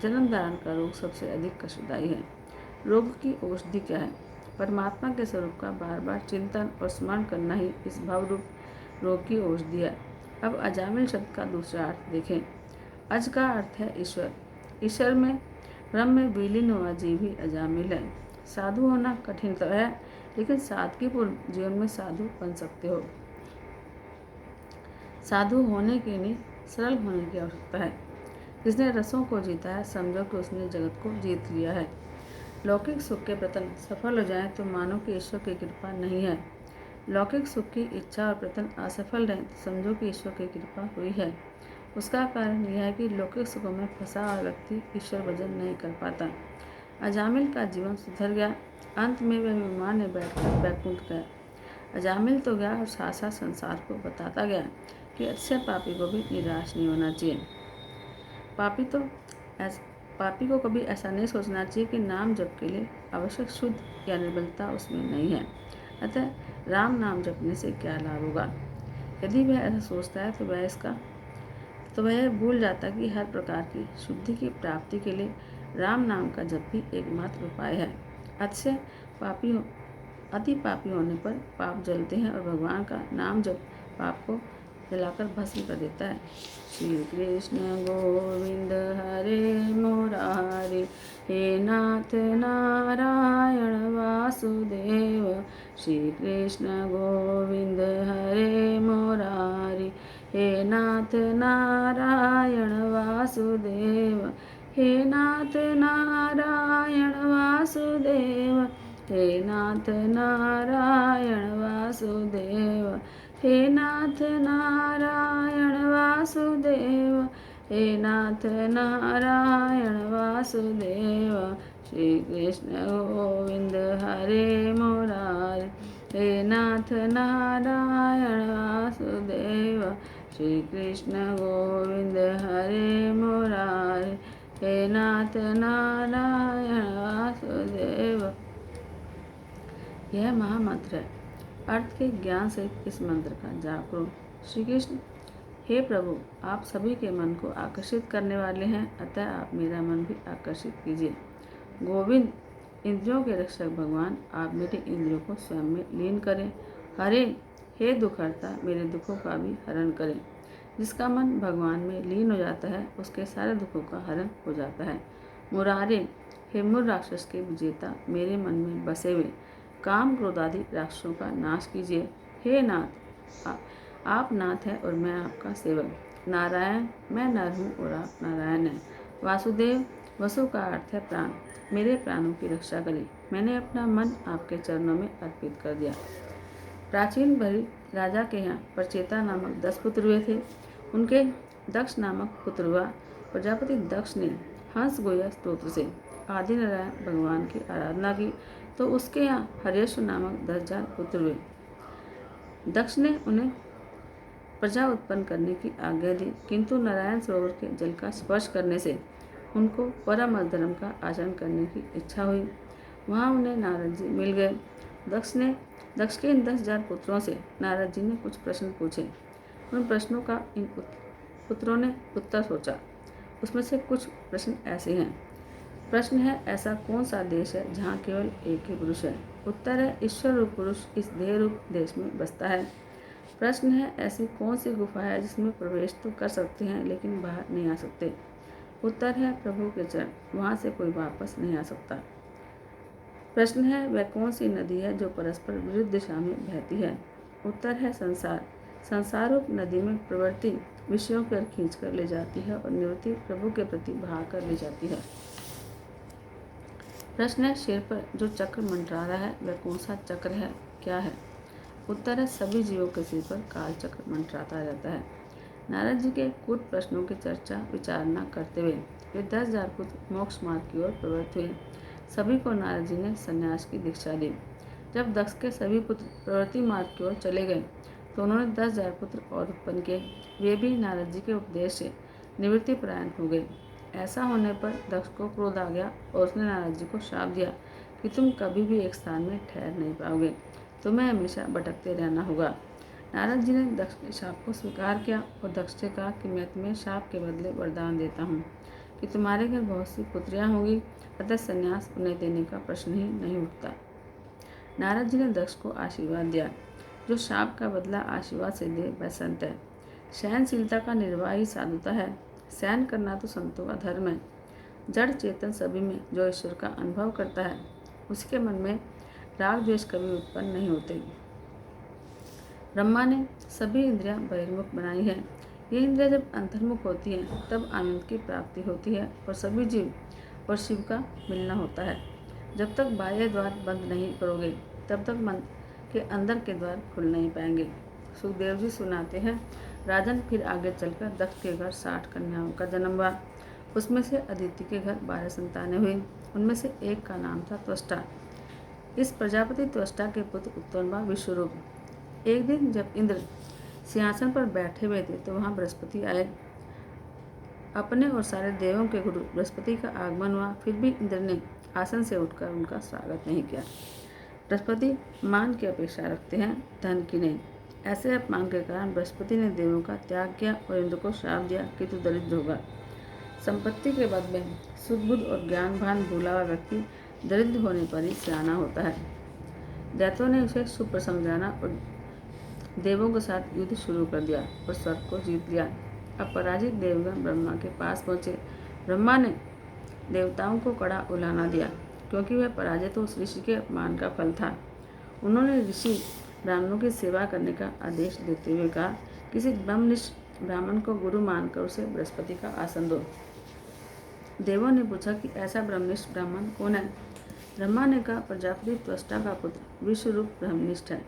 जन्म धारण का रोग सबसे अधिक कष्टदायी है। रोग की औषधि क्या है? परमात्मा के स्वरूप का बार बार चिंतन और स्मरण करना ही इस भाव रूप रोग की औषधि है। अब अजामिल शब्द का दूसरा अर्थ देखें। अज का अर्थ है ईश्वर। ईश्वर में ब्रह्म में विलीन हुआ जीव ही अजामिल है। साधु होना कठिन तो है, लेकिन सादगीपूर्ण जीवन में साधु बन सकते हो। साधु होने के लिए सरल होने की आवश्यकता है। जिसने रसों को जीता है, समझो कि उसने जगत को जीत लिया है। लौकिक सुख के प्रतन सफल हो जाए तो मानो कि ईश्वर की कृपा नहीं है। लौकिक सुख की इच्छा और प्रतन असफल रहे तो समझो कि ईश्वर की कृपा हुई है। उसका कारण यह है कि लौकिक सुखों में फंसा हुआ व्यक्ति ईश्वर भजन नहीं कर पाता। अजामिल का जीवन सुधर गया। अंत में वह विमान में बैठकर बैकुंठ गया। अजामिल तो गया और साथ साथ संसार को बताता गया कि अच्छे पापी को भी निराश नहीं होना चाहिए। पापी को कभी ऐसा नहीं सोचना चाहिए कि नाम जप के लिए आवश्यक शुद्ध या निर्बलता उसमें नहीं है, अतः राम नाम जपने से क्या लाभ होगा। यदि वह ऐसा सोचता है तो वह भूल जाता कि हर प्रकार की शुद्धि की प्राप्ति के लिए राम नाम का जप भी एकमात्र उपाय है। अति पापी होने पर पाप जलते हैं और भगवान का नाम जप पाप को जलाकर भस्म कर देता है। श्री कृष्ण गोविंद हरे मुरारे, हे नाथ नारायण वासुदेव। श्री कृष्ण गोविंद हरे मुरारे, हे नाथ नारायण वासुदेव। हे नाथ नारायण वासुदेव। हे नाथ नारायण वासुदेव। हे नाथ नारायण वासुदेव। हे नाथ नारायण वासुदेव, श्री कृष्ण गोविंद हरे मुरारे। हे नाथ नारायण वासुदेव, श्री कृष्ण गोविंद हरे मुरारे। हे नाथ नारायण वासुदेव। यह महामंत्र है। अर्थ के ज्ञान से इस मंत्र का जाप करो। श्री कृष्ण, हे प्रभु, आप सभी के मन को आकर्षित करने वाले हैं, अतः आप मेरा मन भी आकर्षित कीजिए। गोविंद, इंद्रियों के रक्षक भगवान, आप मेरे इंद्रियों को स्वयं में लीन करें। हरे, हे दुखहर्ता, मेरे दुखों का भी हरण करें। जिसका मन भगवान में लीन हो जाता है, उसके सारे दुखों का हरण हो जाता है। मुरारे, हे मूल राक्षस के विजेता, मेरे मन में बसे हुए काम क्रोध आदि राक्षसों का नाश कीजिए। हे नाथ, आप नाथ हैं और मैं आपका सेवक। नारायण, मैं नर हूँ और आप नारायण हैं। वासुदेव, वसु का अर्थ है प्राण, मेरे प्राणों की रक्षा करें। मैंने अपना मन आपके चरणों में अर्पित कर दिया। प्राचीन भरी राजा के यहाँ प्रचेता नामक 10 पुत्र हुए थे। उनके दक्ष नामक पुत्र हुआ। प्रजापति दक्ष ने हंस गोया स्तोत्र से आदि नारायण भगवान की आराधना की, तो उसके यहाँ हरेश नामक 10,000 पुत्र हुए। दक्ष ने उन्हें प्रजा उत्पन्न करने की आज्ञा दी, किंतु नारायण सरोवर के जल का स्पर्श करने से उनको परम धर्म का आचरण करने की इच्छा हुई। वहाँ उन्हें नारद जी मिल गए। दक्ष के इन 10,000 पुत्रों से नारद जी ने कुछ प्रश्न पूछे। उन प्रश्नों का इन पुत्रों ने उत्तर सोचा। उसमें से कुछ प्रश्न ऐसे हैं। प्रश्न है, ऐसा कौन सा देश है जहाँ केवल एक ही पुरुष है? उत्तर है, ईश्वर रूप पुरुष इस देह रूप देश में बसता है। प्रश्न है, ऐसी कौन सी गुफा है जिसमें प्रवेश तो कर सकते हैं लेकिन बाहर नहीं आ सकते? उत्तर है, प्रभु के चरण, वहाँ से कोई वापस नहीं आ सकता। प्रश्न है, वह कौन सी नदी है जो परस्पर विरुद्ध दिशा में बहती है? उत्तर है, संसार। संसार रूप नदी में प्रवृत्ति विषयों की ओर खींच कर ले जाती है और निवृत्ति प्रभु के प्रति भाग कर ले जाती है। प्रश्न है, सिर पर जो चक्र मंडरा रहा है वह कौन सा चक्र है, क्या है? उत्तर है, सभी जीवों के सिर पर काल चक्र मंडराता रहता है। नारद जी के कूट प्रश्नों की चर्चा विचारना करते हुए वे 10,000 पुत्र मोक्ष मार्ग की ओर प्रवृत्त हुए। सभी को नारद जी ने संन्यास की दीक्षा दी। जब दक्ष के सभी पुत्र प्रवृत्ति मार्ग की ओर चले गए तो उन्होंने 10,000 पुत्र और उत्पन्न किए। वे भी नारद जी के उपदेश से निवृत्ति परायण हो गए। ऐसा होने पर दक्ष को क्रोध आ गया और उसने नारद जी को श्राप दिया कि तुम कभी भी एक स्थान में ठहर नहीं पाओगे, तुम्हें हमेशा भटकते रहना होगा। नारद जी ने दक्ष के शाप को स्वीकार किया और दक्ष से कहा कि मैं तुम्हें शाप के बदले वरदान देता हूँ कि तुम्हारे घर बहुत सी पुत्रियाँ होंगी, अतः संन्यास उन्हें देने का प्रश्न ही नहीं उठता। नारद जी ने दक्ष को आशीर्वाद दिया। जो शाप का बदला आशीर्वाद से दे वह संत है। सहनशीलता का निर्वाह ही साधुता है। सहन करना तो संतों का धर्म है। जड़ चेतन सभी में जो ईश्वर का अनुभव करता है उसके मन में राग द्वेष कभी उत्पन्न नहीं होते। ब्रह्मा ने सभी इंद्रियां बहिर्मुख बनाई हैं। ये इंद्रियां जब अंतर्मुख होती हैं तब आनंद की प्राप्ति होती है और सभी जीव और शिव का मिलना होता है। जब तक बाह्य द्वार बंद नहीं करोगे तब तक मन के अंदर के द्वार खुल नहीं पाएंगे। सुखदेव जी सुनाते हैं, राजन फिर आगे चलकर दक्ष के घर 60 कन्याओं का जन्म हुआ। उसमें से अदिति के घर 12 संतानें हुई। उनमें से एक का नाम था त्वष्टा। इस प्रजापति त्वष्टा के पुत्र उत्पन्न हुआ विश्वरूप। एक दिन जब इंद्र सिंहासन पर बैठे हुए थे तो वहाँ बृहस्पति आए। अपने और सारे देवों के गुरु बृहस्पति का आगमन हुआ, फिर भी इंद्र ने आसन से उठकर उनका स्वागत नहीं किया। बृहस्पति मान की अपेक्षा रखते हैं, धन की नहीं। ऐसे अपमान के कारण बृहस्पति ने देवों का त्याग किया और इंद्र को श्राप दिया कि तू दरिद्र होगा। संपत्ति के बदले सुदबुद्ध और ज्ञानभान भूला हुआ व्यक्ति दरिद्र होने पर ही सियाना होता है। दैत्यों ने उसे शुभ प्रसंग जाना और देवों के साथ युद्ध शुरू कर दिया और स्वर्ग को जीत लिया। अब पराजित देवगण ब्रह्मा के पास पहुँचे। ब्रह्मा ने देवताओं को कड़ा उलाहना दिया क्योंकि वह पराजित उस ऋषि के अपमान का फल था। उन्होंने ऋषि ब्राह्मणों की सेवा करने का आदेश देते हुए कहा, किसी ब्रह्मनिष्ठ ब्राह्मण को गुरु मानकर उसे बृहस्पति का आसन दो। देवों ने पूछा कि ऐसा ब्रह्मनिष्ठ ब्राह्मण कौन है? ब्रह्मा ने कहा, प्रजापति त्वष्टा का पुत्र विश्वरूप ब्रह्मनिष्ठ है।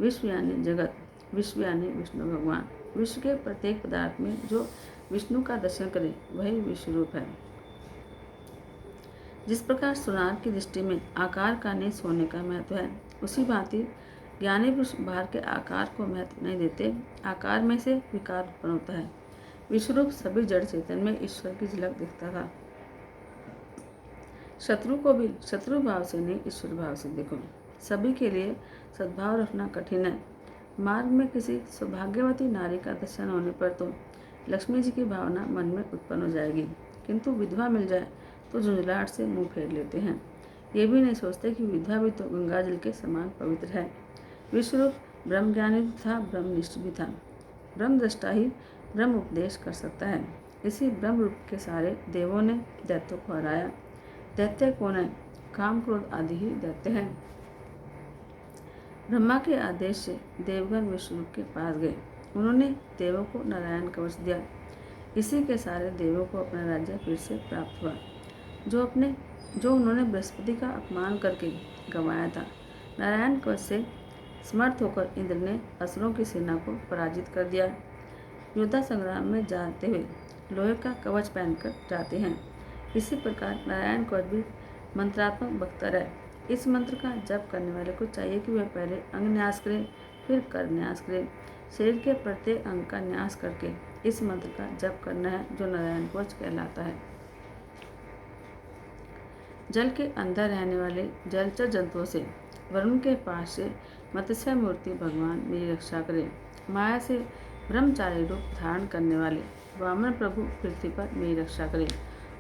विश्व यानी जगत, विश्व यानी विष्णु भगवान। विश्व के प्रत्येक पदार्थ में जो विष्णु का दर्शन करे वही विश्व रूप है। जिस प्रकार सुनार की दृष्टि में आकार का निज होने का महत्व है, उसी भांति ज्ञानी पुरुष बाहर के आकार को महत्व नहीं देते। आकार में से विकार उत्पन्न होता है। विश्वरूप सभी जड़ चेतन में ईश्वर की झलक दिखता था। शत्रु को भी शत्रु भाव से नहीं, ईश्वर भाव से देखो। सभी के लिए सद्भाव रखना कठिन है। मार्ग में किसी सौभाग्यवती नारी का दर्शन होने पर तो लक्ष्मी जी की भावना मन में उत्पन्न हो जाएगी, किंतु विधवा मिल जाए तो झुंझलाहट से मुंह फेर लेते हैं। ये भी नहीं सोचते कि विधवा भी तो गंगा जल के समान पवित्र है। विश्वरूप ब्रह्मज्ञानी भी था, ब्रह्मनिष्ठ भी था। ब्रह्म दृष्टा ही ब्रह्म उपदेश कर सकता है। इसी ब्रह्म रूप के सारे देवों ने दैत्यों को हराया। दैत्य कौन है? काम क्रोध आदि ही दैत्य हैं। ब्रह्मा के आदेश से देवगण विश्वरूप के पास गए। उन्होंने देवों को नारायण कवच दिया। इसी के सारे देवों को अपना राज्य फिर से प्राप्त हुआ, जो उन्होंने बृहस्पति का अपमान करके गंवाया था। नारायण कवच से समर्थ होकर इंद्र ने असुरों की सेना को पराजित कर दिया। योद्धा संग्राम में जाते हुए लोहे का कवच पहनकर जाते हैं। इसी प्रकार नारायण कवच भी मंत्रात्मक बख्तर है। इस मंत्र का जप करने वाले को चाहिए कि वह पहले अंग न्यास करे, फिर कर न्यास करे। शरीर के प्रत्येक अंग का न्यास करके इस मंत्र का जप करना है, जो नारायण कवच कहलाता है। जल के अंदर रहने वाले जलचर जंतुओं से, वरुण के पास से मत्स्य मूर्ति भगवान मेरी रक्षा करें। माया से ब्रह्मचारी रूप धारण करने वाले वामन प्रभु पृथ्वी पर मेरी रक्षा करें।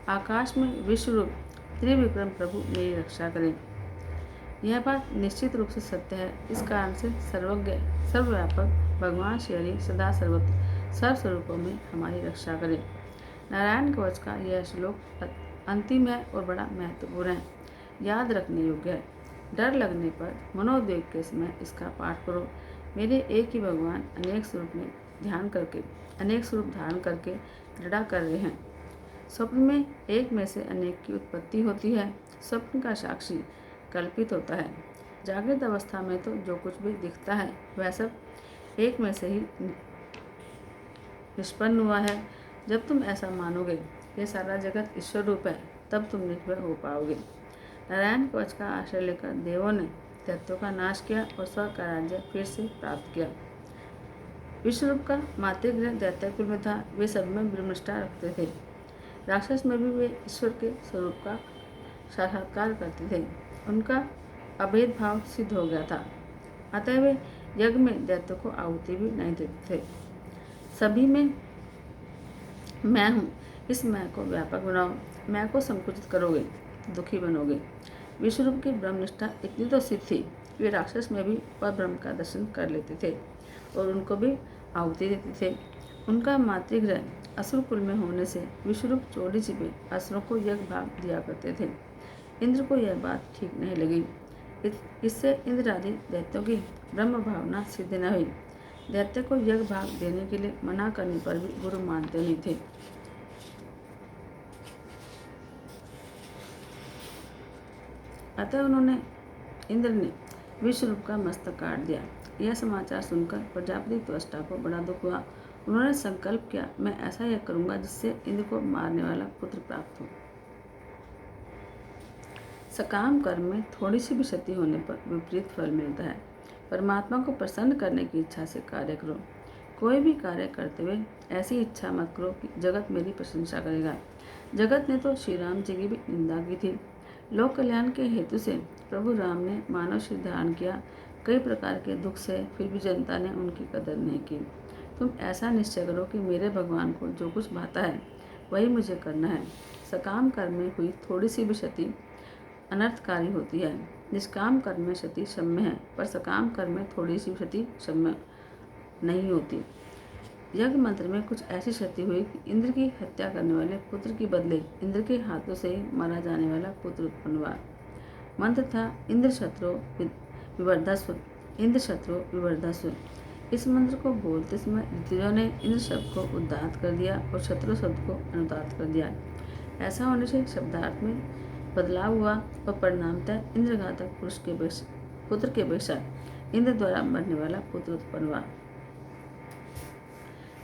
आकाश में विश्व रूप त्रिविक्रम प्रभु मेरी रक्षा करें। यह बात निश्चित रूप से सत्य है। इस कारण से सर्वज्ञ सर्वव्यापक भगवान श्री हरि सदा सर्वत्र सर्व स्वरूपों में हमारी रक्षा करें। नारायण कवच का यह श्लोक अंतिम है और बड़ा महत्वपूर्ण है, याद रखने योग्य है। डर लगने पर मनोद्वेग के समय इसका पाठ करो। मेरे एक ही भगवान अनेक स्वरूप में अनेक स्वरूप धारण करके क्रीड़ा कर रहे हैं। स्वप्न में एक में से अनेक की उत्पत्ति होती है। स्वप्न का साक्षी कल्पित होता है। जागृत अवस्था में तो जो कुछ भी दिखता है वह सब एक में से ही निष्पन्न हुआ है। जब तुम ऐसा मानोगे ये सारा जगत ईश्वर रूप है, तब तुम निर्भय हो पाओगे। नारायण कवच का आश्रय लेकर देवों ने दैत्यों का नाश किया और स्वर्ग का राज्य फिर से प्राप्त किया। विश्वरूप का मातृगृह दैत्यकुल में था। वे सब में ब्रह्मनिष्ठा रखते थे। राक्षस में भी वे ईश्वर के स्वरूप का साक्षात्कार करते थे। उनका अभेद भाव सिद्ध हो गया था। अतः वे यज्ञ में दैत्यों को आहुति भी नहीं देते थे। सभी में मैं हूँ, इस मैं को व्यापक बनाओ। मैं को संकुचित करोगे दुखी बनोगे। विश्वरूप की ब्रह्मनिष्ठा इतनी तो सिद्ध थी, वे राक्षस में भी परब्रह्म का दर्शन कर लेते थे और उनको भी आहुति देते थे। उनका मातृगृह असुर कुल में होने से विश्वरूप चोरी छिपे असुरों को यज्ञ भाग दिया करते थे। इंद्र को यह बात ठीक नहीं लगी। इससे इंद्र आदि दैत्यों की ब्रह्म भावना सिद्ध न हुई। दैत्य को यज्ञ भाग देने के लिए मना करने पर भी गुरु मानते नहीं थे। अतः इंद्र ने विश्वरूप का मस्तक काट दिया। यह समाचार सुनकर प्रजापति त्वष्टा को बड़ा दुख हुआ। उन्होंने संकल्प किया, मैं ऐसा यह करूंगा जिससे इंद्र को मारने वाला पुत्र प्राप्त हो। सकाम कर्म में थोड़ी सी भी क्षति होने पर विपरीत फल मिलता है। परमात्मा को प्रसन्न करने की इच्छा से कार्य करो। कोई भी कार्य करते हुए ऐसी इच्छा मत करो कि जगत मेरी प्रशंसा करेगा। जगत ने तो श्री राम जी की भी निंदा की थी। लोक कल्याण के हेतु से प्रभु राम ने मानव शरीर धारण किया। कई प्रकार के दुख से फिर भी जनता ने उनकी कदर नहीं की। तुम ऐसा निश्चय करो कि मेरे भगवान को जो कुछ भाता है वही मुझे करना है। सकाम कर्म में हुई थोड़ी सी भी क्षति अनर्थकारी होती है। निष्काम कर्म में क्षति क्षम्य है, पर सकाम कर्म में थोड़ी सी क्षति क्षम्य नहीं होती। यज्ञ मंत्र में कुछ ऐसी क्षति हुई कि इंद्र की हत्या करने वाले पुत्र के बदले इंद्र के हाथों से मारा जाने वाला पुत्र उत्पन्न हुआ। मंत्र था इंद्र शत्रु विवर्धस्व, इंद्र शत्रु विवर्धस्व। इस मंत्र को बोलते समय ऋतुजों ने इंद्र शब्द को उदात्त कर दिया और शत्रु शब्द को अनुदात कर दिया। ऐसा होने से शब्दार्थ में बदलाव हुआ और परिणामतः इंद्रघातक पुत्र के अपेक्षा इंद्र द्वारा मरने वाला पुत्र उत्पन्न हुआ।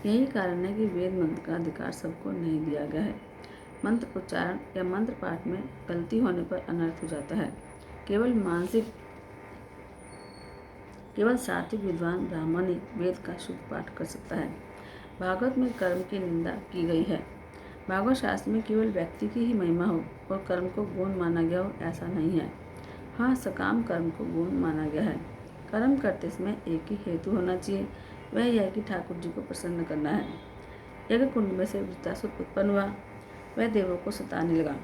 यही कारण है कि वेद मंत्र का अधिकार सबको नहीं दिया गया है। मंत्र उच्चारण या मंत्र पाठ में गलती होने पर अनर्थ हो जाता है। केवल सात्विक विद्वान ब्राह्मण ही वेद का शुद्ध पाठ कर सकता है। भागवत में कर्म की निंदा की गई है। भागवत शास्त्र में केवल व्यक्ति की ही महिमा हो और कर्म को गौण माना गया हो, ऐसा नहीं है। हाँ, सकाम कर्म को गौण माना गया है। कर्म करते समय एक ही हेतु होना चाहिए, वह यह है कि ठाकुर जी को प्रसन्न करना है। यज्ञ कुंड में से वृत्तासुर उत्पन्न हुआ, वह देवों को सताने लगा।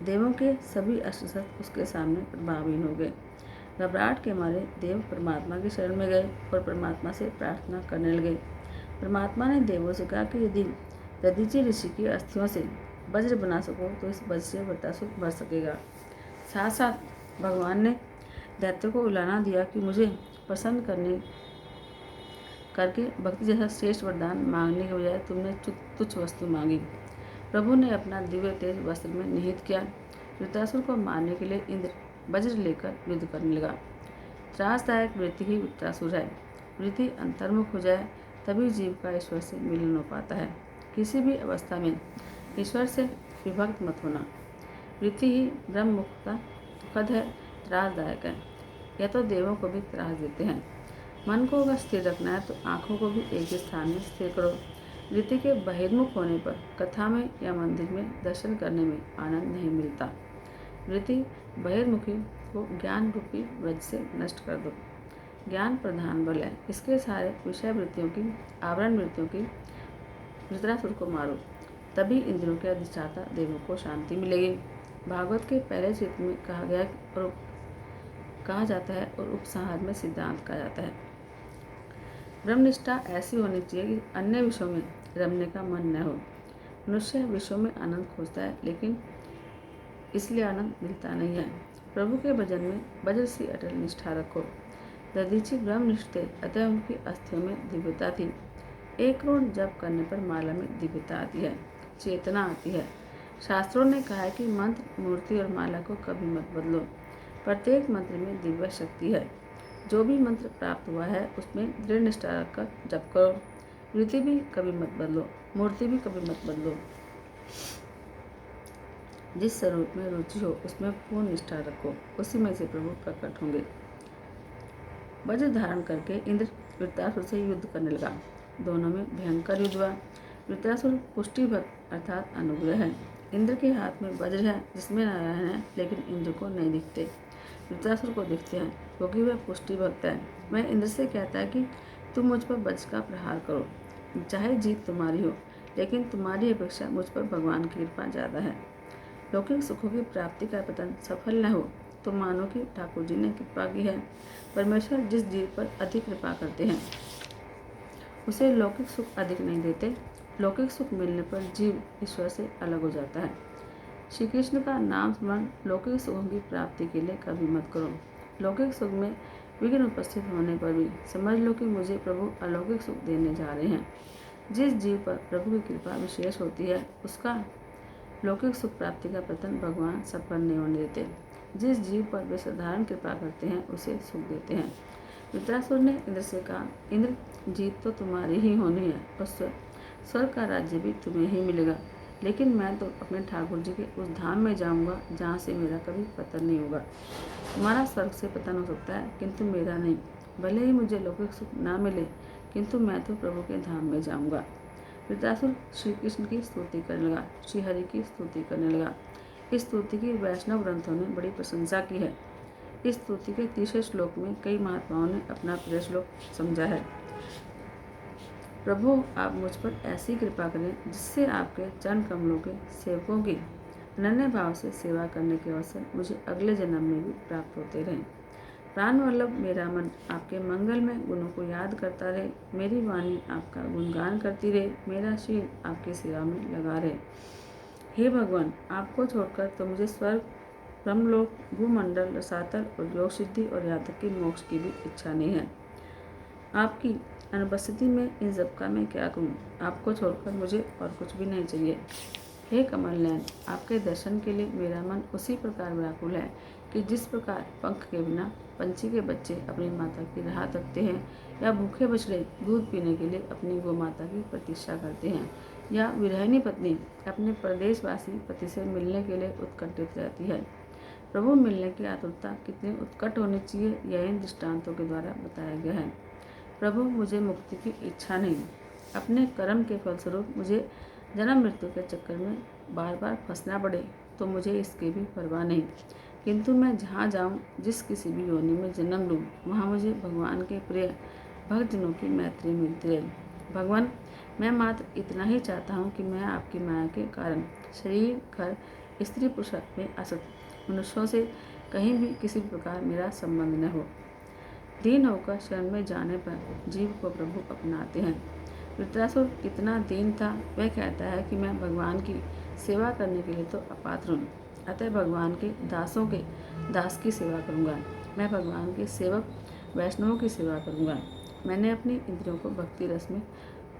देवों के सभी अस्त्र उसके सामने प्रभावहीन हो गए। घबराहट के मारे देव परमात्मा की शरण में गए और परमात्मा से प्रार्थना करने लगे। परमात्मा ने देवों से कहा कि यदि दधीचि ऋषि की अस्थियों से वज्र बना सको तो इस वज्र से वृत्तासुर मर सकेगा। साथ साथ भगवान ने दैत्य को उलाना दिया कि मुझे प्रसन्न करके भक्ति जैसा श्रेष्ठ वरदान मांगने के बजाय तुमने तुच्छ वस्तु मांगी। प्रभु ने अपना दिव्य तेज वस्त्र में निहित किया। वृत्तासुर को मारने के लिए इंद्र वज्र लेकर युद्ध करने लगा। त्रासदायक वृत्ति ही वृत्तासुर है। वृत्ति अंतर्मुख हो जाए तभी जीव का ईश्वर से मिलन हो पाता है। किसी भी अवस्था में ईश्वर से विभक्त मत होना। वृत्ति ही ब्रह्म मुख का दुखद है, त्रासदायक है। यह तो देवों को भी त्रास देते हैं। मन को अगर स्थिर रखना है तो आँखों को भी एक ही स्थान में स्थिर करो। वृत्ति के बहिर्मुख होने पर कथा में या मंदिर में दर्शन करने में आनंद नहीं मिलता। वृत्ति बहिर्मुखी को ज्ञान रूपी वज्र से नष्ट कर दो। ज्ञान प्रधान बल है, इसके सारे विषय वृत्तियों की, आवरण वृत्तियों की वृत्रासुर को मारो, तभी इंद्रियों के अधिष्ठाता देवों को शांति मिलेगी। भागवत के पहले चित्र में कहा जाता है और उपसंहार में सिद्धांत कहा जाता है। ब्रह्मनिष्ठा ऐसी होनी चाहिए कि अन्य विषयों में रमने का मन न हो। मनुष्य विषयों में आनंद खोजता है, लेकिन इसलिए आनंद मिलता नहीं है। प्रभु के भजन में वज्र सी अटल निष्ठा रखो। दधीचि ब्रह्मनिष्ठ थे, अतः उनकी अस्थियों में दिव्यता थी। 1 करोड़ जप करने पर माला में दिव्यता आती है, चेतना आती है। शास्त्रों ने कहा है कि मंत्र, मूर्ति और माला को कभी मत बदलो। प्रत्येक मंत्र में दिव्य शक्ति है। जो भी मंत्र प्राप्त हुआ है उसमें दृढ़ निष्ठा रखकर जप करो। वृत्ति भी कभी मत बदलो, मूर्ति भी कभी मत बदलो। जिस स्वरूप में रुचि हो उसमें पूर्ण निष्ठा रखो, उसी में से प्रभु प्रकट होंगे। वज्र धारण करके इंद्र वृत्रासुर से युद्ध करने लगा। दोनों में भयंकर युद्ध हुआ। वृत्रासुर पुष्टि भक्त अर्थात अनुग्रह है। इंद्र के हाथ में वज्र है जिसमें नारायण है, लेकिन इंद्र को नहीं दिखते, वृत्रासुर को दिखते हैं, क्योंकि वह पुष्टि भक्त है। वह इंद्र से कहता है कि तुम मुझ पर वज्र का प्रहार करो, चाहे जीत तुम्हारी हो, लेकिन तुम्हारी अपेक्षा मुझ पर भगवान की कृपा ज़्यादा है। लौकिक सुखों की प्राप्ति का पतन सफल न हो तो मानो कि ठाकुर जी ने कृपा की है। परमेश्वर जिस जीव पर अधिक कृपा करते हैं उसे लौकिक सुख अधिक नहीं देते। लौकिक सुख मिलने पर जीव ईश्वर से अलग हो जाता है। श्री कृष्ण का नाम स्मरण लौकिक सुखों की प्राप्ति के लिए कभी मत करो। लौकिक सुख में विघ्न उपस्थित होने पर भी समझ लो कि मुझे प्रभु अलौकिक सुख देने जा रहे हैं। जिस जीव पर प्रभु की कृपा विशेष होती है उसका लौकिक सुख प्राप्ति का पतन भगवान सफल नहीं होने देते। जिस जीव पर वे साधारण कृपा करते हैं उसे सुख देते हैं। वृत्रासुर ने इंद्र से कहा, इंद्र, जीत तो तुम्हारी ही होनी है और स्वर्ग का राज्य भी तुम्हें ही मिलेगा, लेकिन मैं तो अपने ठाकुर जी के उस धाम में जाऊंगा जहाँ से मेरा कभी पतन नहीं होगा। तुम्हारा स्वर्ग से पतन हो सकता है, किंतु मेरा नहीं। भले ही मुझे लौकिक सुख ना मिले, किंतु मैं तो प्रभु के धाम में जाऊंगा। वृत्रासुर श्री कृष्ण की स्तुति करने लगा, श्री हरि की स्तुति करने लगा। इस स्तुति की वैष्णव ग्रंथों ने बड़ी प्रशंसा की है। इस स्तुति के 30वें श्लोक में कई महात्माओं ने अपना प्रिय श्लोक समझा है। प्रभु, आप मुझ पर ऐसी कृपा करें जिससे आपके चरण कमलों के सेवकों की अनन्य भाव से सेवा करने के अवसर मुझे अगले जन्म में भी प्राप्त होते रहें। प्राण वल्लभ मेरा मन आपके मंगल में गुणों को याद करता रहे, मेरी वाणी आपका गुणगान करती रहे, मेरा शील आपकी सेवा में लगा रहे। हे भगवान, आपको छोड़कर तो मुझे स्वर्ग, ब्रह्मलोक, भूमंडल, रसातल और योग सिद्धि और यहाँ तक कि मोक्ष की भी इच्छा नहीं है। आपकी अनुपस्थिति में इन सब का मैं क्या करूँ? आपको छोड़कर मुझे और कुछ भी नहीं चाहिए। हे कमल नयन, आपके दर्शन के लिए मेरा मन उसी प्रकार व्याकुल है कि जिस प्रकार पंख के बिना पंछी के बच्चे अपनी माता की राह तकते हैं, या भूखे बछड़े दूध पीने के लिए अपनी गौ माता की प्रतीक्षा करते हैं, या विरहिणी पत्नी अपने परदेशवासी पति से मिलने के लिए उत्कंठित रहती है। प्रभु मिलने की आतुरता कितनी उत्कट होनी चाहिए, यह इन दृष्टांतों के द्वारा बताया गया है। प्रभु, मुझे मुक्ति की इच्छा नहीं, अपने कर्म के फलस्वरूप मुझे जन्म मृत्यु के चक्कर में बार बार फंसना पड़े तो मुझे इसकी भी परवाह नहीं, किंतु मैं जहाँ जाऊँ, जिस किसी भी योनि में जन्म लूँ, वहाँ मुझे भगवान के प्रिय भक्तजनों की मैत्री मिलती रहे। भगवान, मैं मात्र इतना ही चाहता हूँ कि मैं आपकी माया के कारण शरीर, घर, स्त्री पुरुष में असत मनुष्यों से कहीं भी किसी प्रकार मेरा संबंध न हो। दीन होकर शरण में जाने पर जीव को प्रभु अपनाते हैं। वृत्रासुर कितना दीन था, वह कहता है कि मैं भगवान की सेवा करने के लिए तो अपात्र हूँ, अतः भगवान के दासों के दास की सेवा करूँगा। मैं भगवान के सेवक वैष्णवों की सेवा करूँगा। मैंने अपनी इंद्रियों को भक्ति रस में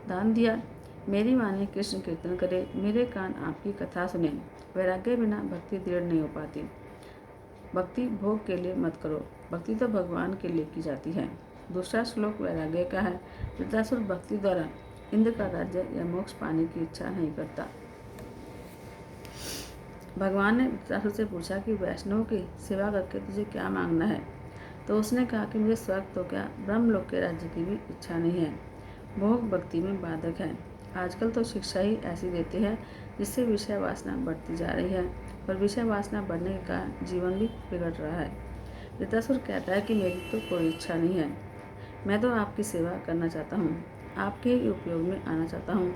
दान दिया। मेरी वाणी कृष्ण कीर्तन करे, मेरे कान आपकी कथा सुने। वैराग्य बिना भक्ति दृढ़ नहीं हो पाती। भक्ति भोग के लिए मत करो, भक्ति तो भगवान के लिए की जाती है। दूसरा श्लोक वैराग्य का है। वृत्रासुर भक्ति द्वारा इंद्र का राज्य या मोक्ष पाने की इच्छा नहीं करता। भगवान ने वृत्रासुर से पूछा कि वैष्णव की सेवा करके तुझे क्या मांगना है, तो उसने कहा कि मुझे स्वर्ग तो क्या, ब्रह्मलोक के राज्य की भी इच्छा नहीं है। भोग भक्ति में बाधक है। आजकल तो शिक्षा ही ऐसी देती है जिससे विषय वासना बढ़ती जा रही है, और विषय वासना बढ़ने के कारण जीवन भी बिगड़ रहा है। वृत्रासुर कहता है कि मेरी तो कोई इच्छा नहीं है, मैं तो आपकी सेवा करना चाहता हूँ, आपके ही उपयोग में आना चाहता हूँ।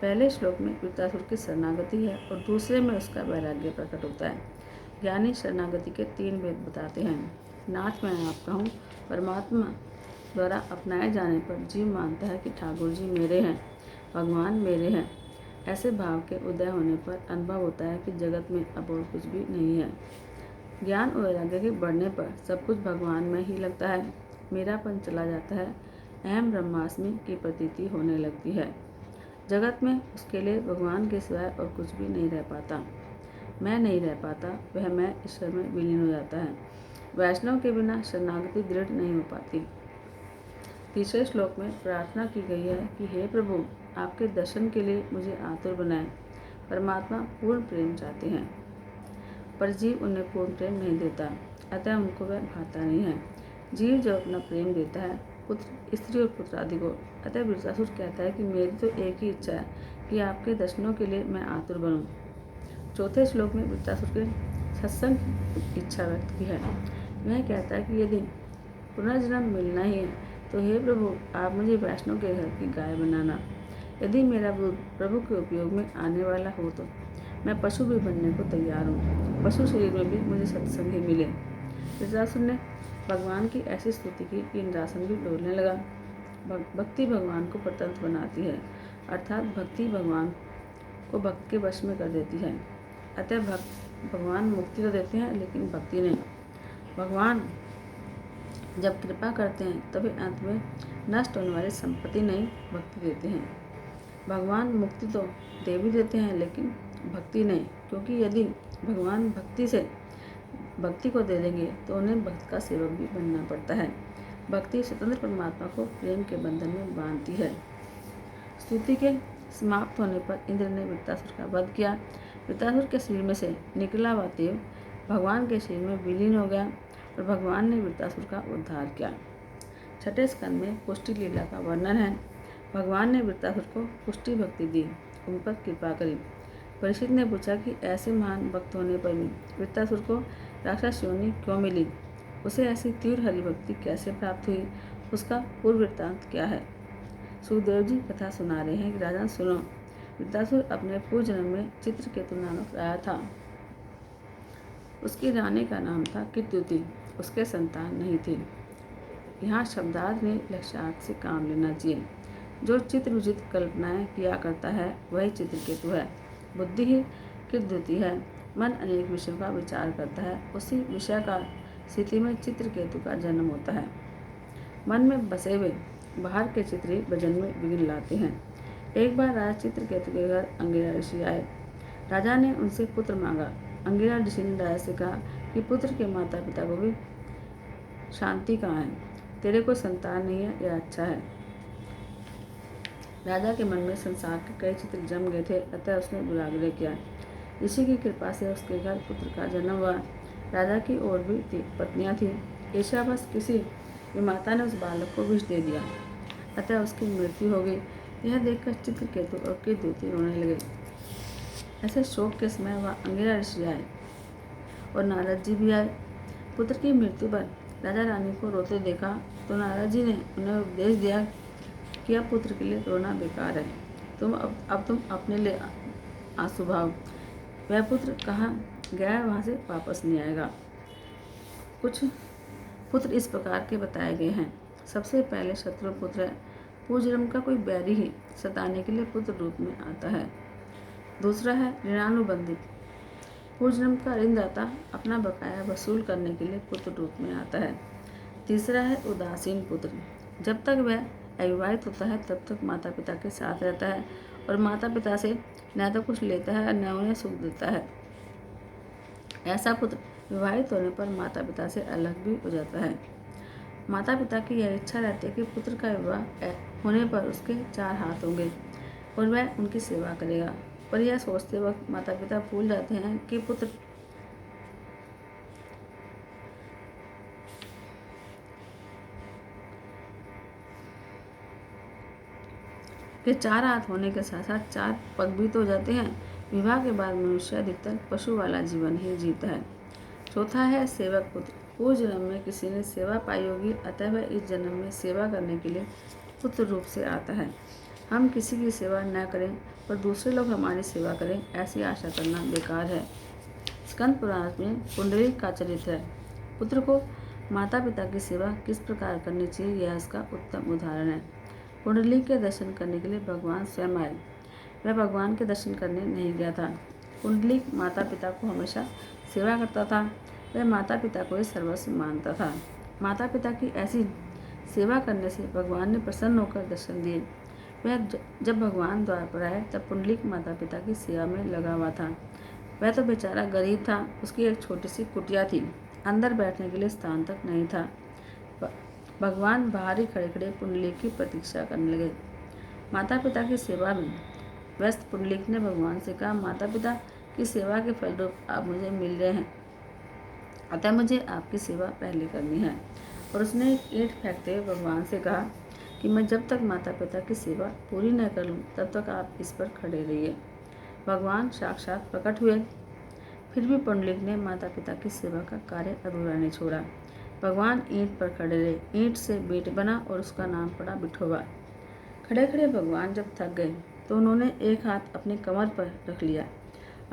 पहले श्लोक में वृत्रासुर की शरणागति है और दूसरे में उसका वैराग्य प्रकट होता है। ज्ञानी शरणागति के 3 भेद बताते हैं। नाथ, मैं आपका हूँ। परमात्मा द्वारा अपनाए जाने पर जीव मानता है कि ठाकुर जी मेरे हैं, भगवान मेरे हैं। ऐसे भाव के उदय होने पर अनुभव होता है कि जगत में अब और कुछ भी नहीं है। ज्ञान और वैराग्य के बढ़ने पर सब कुछ भगवान में ही लगता है, मेरापन चला जाता है, अहम ब्रह्मास्मि की प्रतीति होने लगती है। जगत में उसके लिए भगवान के सिवाय और कुछ भी नहीं रह पाता। मैं नहीं रह पाता, वह मैं ईश्वर में विलीन हो जाता है। वैष्णव के बिना शरणागति दृढ़ नहीं हो पाती। तीसरे श्लोक में प्रार्थना की गई है कि हे प्रभु, आपके दर्शन के लिए मुझे आतुर बनाएं। परमात्मा पूर्ण प्रेम चाहते हैं, पर जीव उन्हें पूर्ण प्रेम नहीं देता, अतः उनको वह भाता नहीं है। जीव जो अपना प्रेम देता है पुत्र, स्त्री और पुत्र आदि को, अतः वृत्रासुर कहता है कि मेरी तो एक ही इच्छा है कि आपके दर्शनों के लिए मैं आतुर बनूं। चौथे श्लोक में वृत्रासुर के सत्संग की इच्छा व्यक्त की है। वह कहता है कि यदि पुनर्जन्म मिलना ही है तो हे प्रभु, आप मुझे वैष्णव के घर की गाय बनाना। यदि मेरा प्रभु के उपयोग में आने वाला हो तो मैं पशु भी बनने को तैयार हूँ, पशु शरीर में भी मुझे सत्संग ही मिले। वृत्रासुर ने भगवान की ऐसी स्तुति की कि इंद्रासन भी डोलने लगा। भक्ति भगवान को परतंत्र बनाती है, अर्थात भक्ति भगवान को भक्त के वश में कर देती है। अतः भगवान मुक्ति तो देते हैं लेकिन भक्ति नहीं। भगवान जब कृपा करते हैं तभी अंत में नष्ट होने वाली संपत्ति नहीं, भक्ति देते हैं। भगवान मुक्ति तो दे भी देते हैं लेकिन भक्ति नहीं, क्योंकि यदि भगवान भक्ति को दे देंगे तो उन्हें भक्त का सेवक भी बनना पड़ता है। भक्ति स्वतंत्र परमात्मा को प्रेम के बंधन में बांधती है। स्तुति के समाप्त होने पर इंद्र ने वृत्रासुर का वध किया। वृत्रासुर के शरीर में से निकला हुआ देव भगवान के शरीर में विलीन हो गया और भगवान ने वृत्रासुर का उद्धार किया। छठे स्कंद में पुष्टि लीला का वर्णन है। भगवान ने वृत्रासुर को पुष्टि भक्ति दी, उन पर कृपा करी। परीक्षित ने पूछा कि ऐसे महान भक्त होने पर भी वृत्रासुर को राक्षस योनि क्यों मिली, उसे ऐसी तीव्र हरिभक्ति कैसे प्राप्त हुई, उसका पूर्व वृत्तांत क्या है। सुखदेव जी कथा सुना रहे हैं कि राजन सुनो, वृत्रासुर अपने पूर्व जन्म में चित्रकेतु नामक राजा था। उसकी रानी का नाम था कीर्तिवती, उसके संतान नहीं थी। यहाँ शब्दार्थ में लक्ष्यार्थ से काम लेना चाहिए। जो चित्र विचित्र कल्पनाएं किया करता है वही चित्रकेतु है। बुद्धि ही कीर्तिवती है। मन अनेक विषयों का विचार करता है, उसी विषय का स्थिति में चित्रकेतु का जन्म होता है। मन में बसे हुए बाहर के चित्र ही भजन में विघ्न लाते हैं। एक बार राजा चित्रकेतु के घर अंगिरा ऋषि आए। राजा ने उनसे पुत्र मांगा। अंगिरा ऋषि ने राजा से कहा कि पुत्र के माता पिता को भी शांति कहाँ है। तेरे को संतान नहीं है, यह अच्छा है। राजा के मन में संसार के कई चित्र जम गए थे, अतः उसने दुराग्रह किया। ऋषि की कृपा से उसके घर पुत्र का जन्म हुआ। राजा की और भी पत्नियां थीं। ईर्ष्यावश किसी विमाता ने उस बालक को विष दे दिया, अतः उसकी मृत्यु हो गई। यह देखकर चित्रकेतु और कीर्ति रोने लगे। ऐसे शोक के समय वह अंगिरा ऋषि आए और नारद जी भी आए। पुत्र की मृत्यु पर राजा रानी को रोते देखा तो नारद जी ने उन्हें उपदेश दिया कि अब पुत्र के लिए रोना बेकार है। अब तुम अपने लिए आंसू बहाओ। वह पुत्र कहाँ गया है, वहाँ से वापस नहीं आएगा। कुछ पुत्र इस प्रकार के बताए गए हैं। सबसे पहले शत्रु पुत्र है। पूर्वजन्म का कोई बैरी ही सताने के लिए पुत्र रूप में आता है। दूसरा है ऋणानुबंधित। पूर्वजन्म का ऋणदाता अपना बकाया वसूल करने के लिए पुत्र रूप में आता है। तीसरा है उदासीन पुत्र। जब तक वह अविवाहित होता है तब तक माता पिता के साथ रहता है और माता पिता से न तो कुछ लेता है और न उन्हें सुख देता है। ऐसा पुत्र विवाहित होने पर माता पिता से अलग भी हो जाता है। माता पिता की यह इच्छा रहती है कि पुत्र का विवाह होने पर उसके 4 हाथ होंगे और वह उनकी सेवा करेगा, पर यह सोचते वक्त माता पिता भूल जाते हैं कि पुत्र के 4 हाथ होने के साथ साथ 4 पग भी तो हो जाते हैं। विवाह के बाद मनुष्य अधिकतर पशु वाला जीवन ही जीता है। चौथा है सेवक पुत्र। पूर्व जन्म में किसी ने सेवा पाई होगी, अतः वह इस जन्म में सेवा करने के लिए पुत्र रूप से आता है। हम किसी की सेवा न करें पर दूसरे लोग हमारी सेवा करें, ऐसी आशा करना बेकार है। स्कंद पुराण में पुंडरीक का चरित्र है। पुत्र को माता पिता की सेवा किस प्रकार करनी चाहिए, यह इसका उत्तम उदाहरण है। पुंडरीक के दर्शन करने के लिए भगवान स्वयं आए। वह भगवान के दर्शन करने नहीं गया था। पुंडरीक माता पिता को हमेशा सेवा करता था। वह माता पिता को ही सर्वस्व मानता था। माता पिता की ऐसी सेवा करने से भगवान ने प्रसन्न होकर दर्शन दिए। वह जब भगवान द्वार पर आए तब पुंडरीक माता पिता की सेवा में लगा हुआ था। वह तो बेचारा गरीब था। उसकी एक छोटी सी कुटिया थी, अंदर बैठने के लिए स्थान तक नहीं था। भगवान बाहर ही खड़े खड़े पुंडरीक की प्रतीक्षा करने लगे। माता पिता की सेवा में व्यस्त पुंडरीक ने भगवान से कहा, माता पिता की सेवा के फलरूप आप मुझे मिल रहे हैं, अतः मुझे आपकी सेवा पहले करनी है। और उसने एक ईंट फेंकते हुए भगवान से कहा कि मैं जब तक माता पिता की सेवा पूरी न कर लूँ तब तक आप इस पर खड़े रहिए। भगवान साक्षात प्रकट हुए, फिर भी पुंडरीक ने माता पिता की सेवा का कार्य अधूरा नहीं छोड़ा। भगवान ईंट पर खड़े रहे। ईंट से बीट बना और उसका नाम पड़ा विठोबा। खड़े खड़े भगवान जब थक गए तो उन्होंने एक हाथ अपनी कमर पर रख लिया।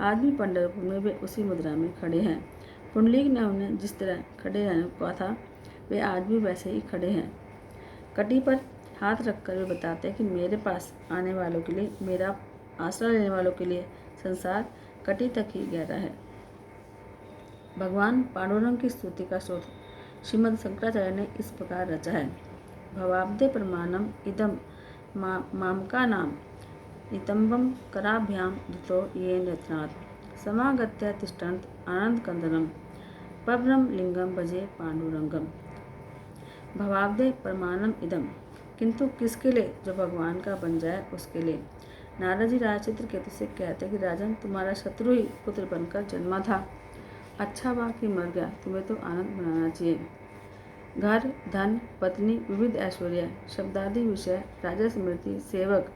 आज भी पंढरपुर में वे उसी मुद्रा में खड़े हैं। पुंडरीक ने उन्हें जिस तरह खड़े रहने को कहा था, वे आज भी वैसे ही खड़े हैं। कटी पर हाथ रखकर वे बताते हैं कि मेरे पास आने वालों के लिए, मेरा आसरा लेने वालों के लिए संसार कटी तक ही गहरा है। भगवान पांडुरंग की स्तुति का स्रोत श्रीमद् शंकराचार्य ने इस प्रकार रचा है। भवाब्दे प्रमाणम इदम मामका नाम नितंबम कराभ्याम धृतो ये नृतनाथ समागत्य तिष्ठन्त आनंद कंदनम पब्रम लिंगम भजे पांडुरंगम। भवाब्दे प्रमाणम इदम, किंतु किसके लिए? जो भगवान का बन जाए उसके लिए। नारद जी राजा चित्रकेतु से कहते कि राजन, तुम्हारा शत्रु ही पुत्र बनकर जन्मा था। अच्छा हुआ कि मर गया, तुम्हें तो आनंद मनाना चाहिए। घर, धन, पत्नी, विविध ऐश्वर्य, शब्दादि विषय, राजा स्मृति, सेवक,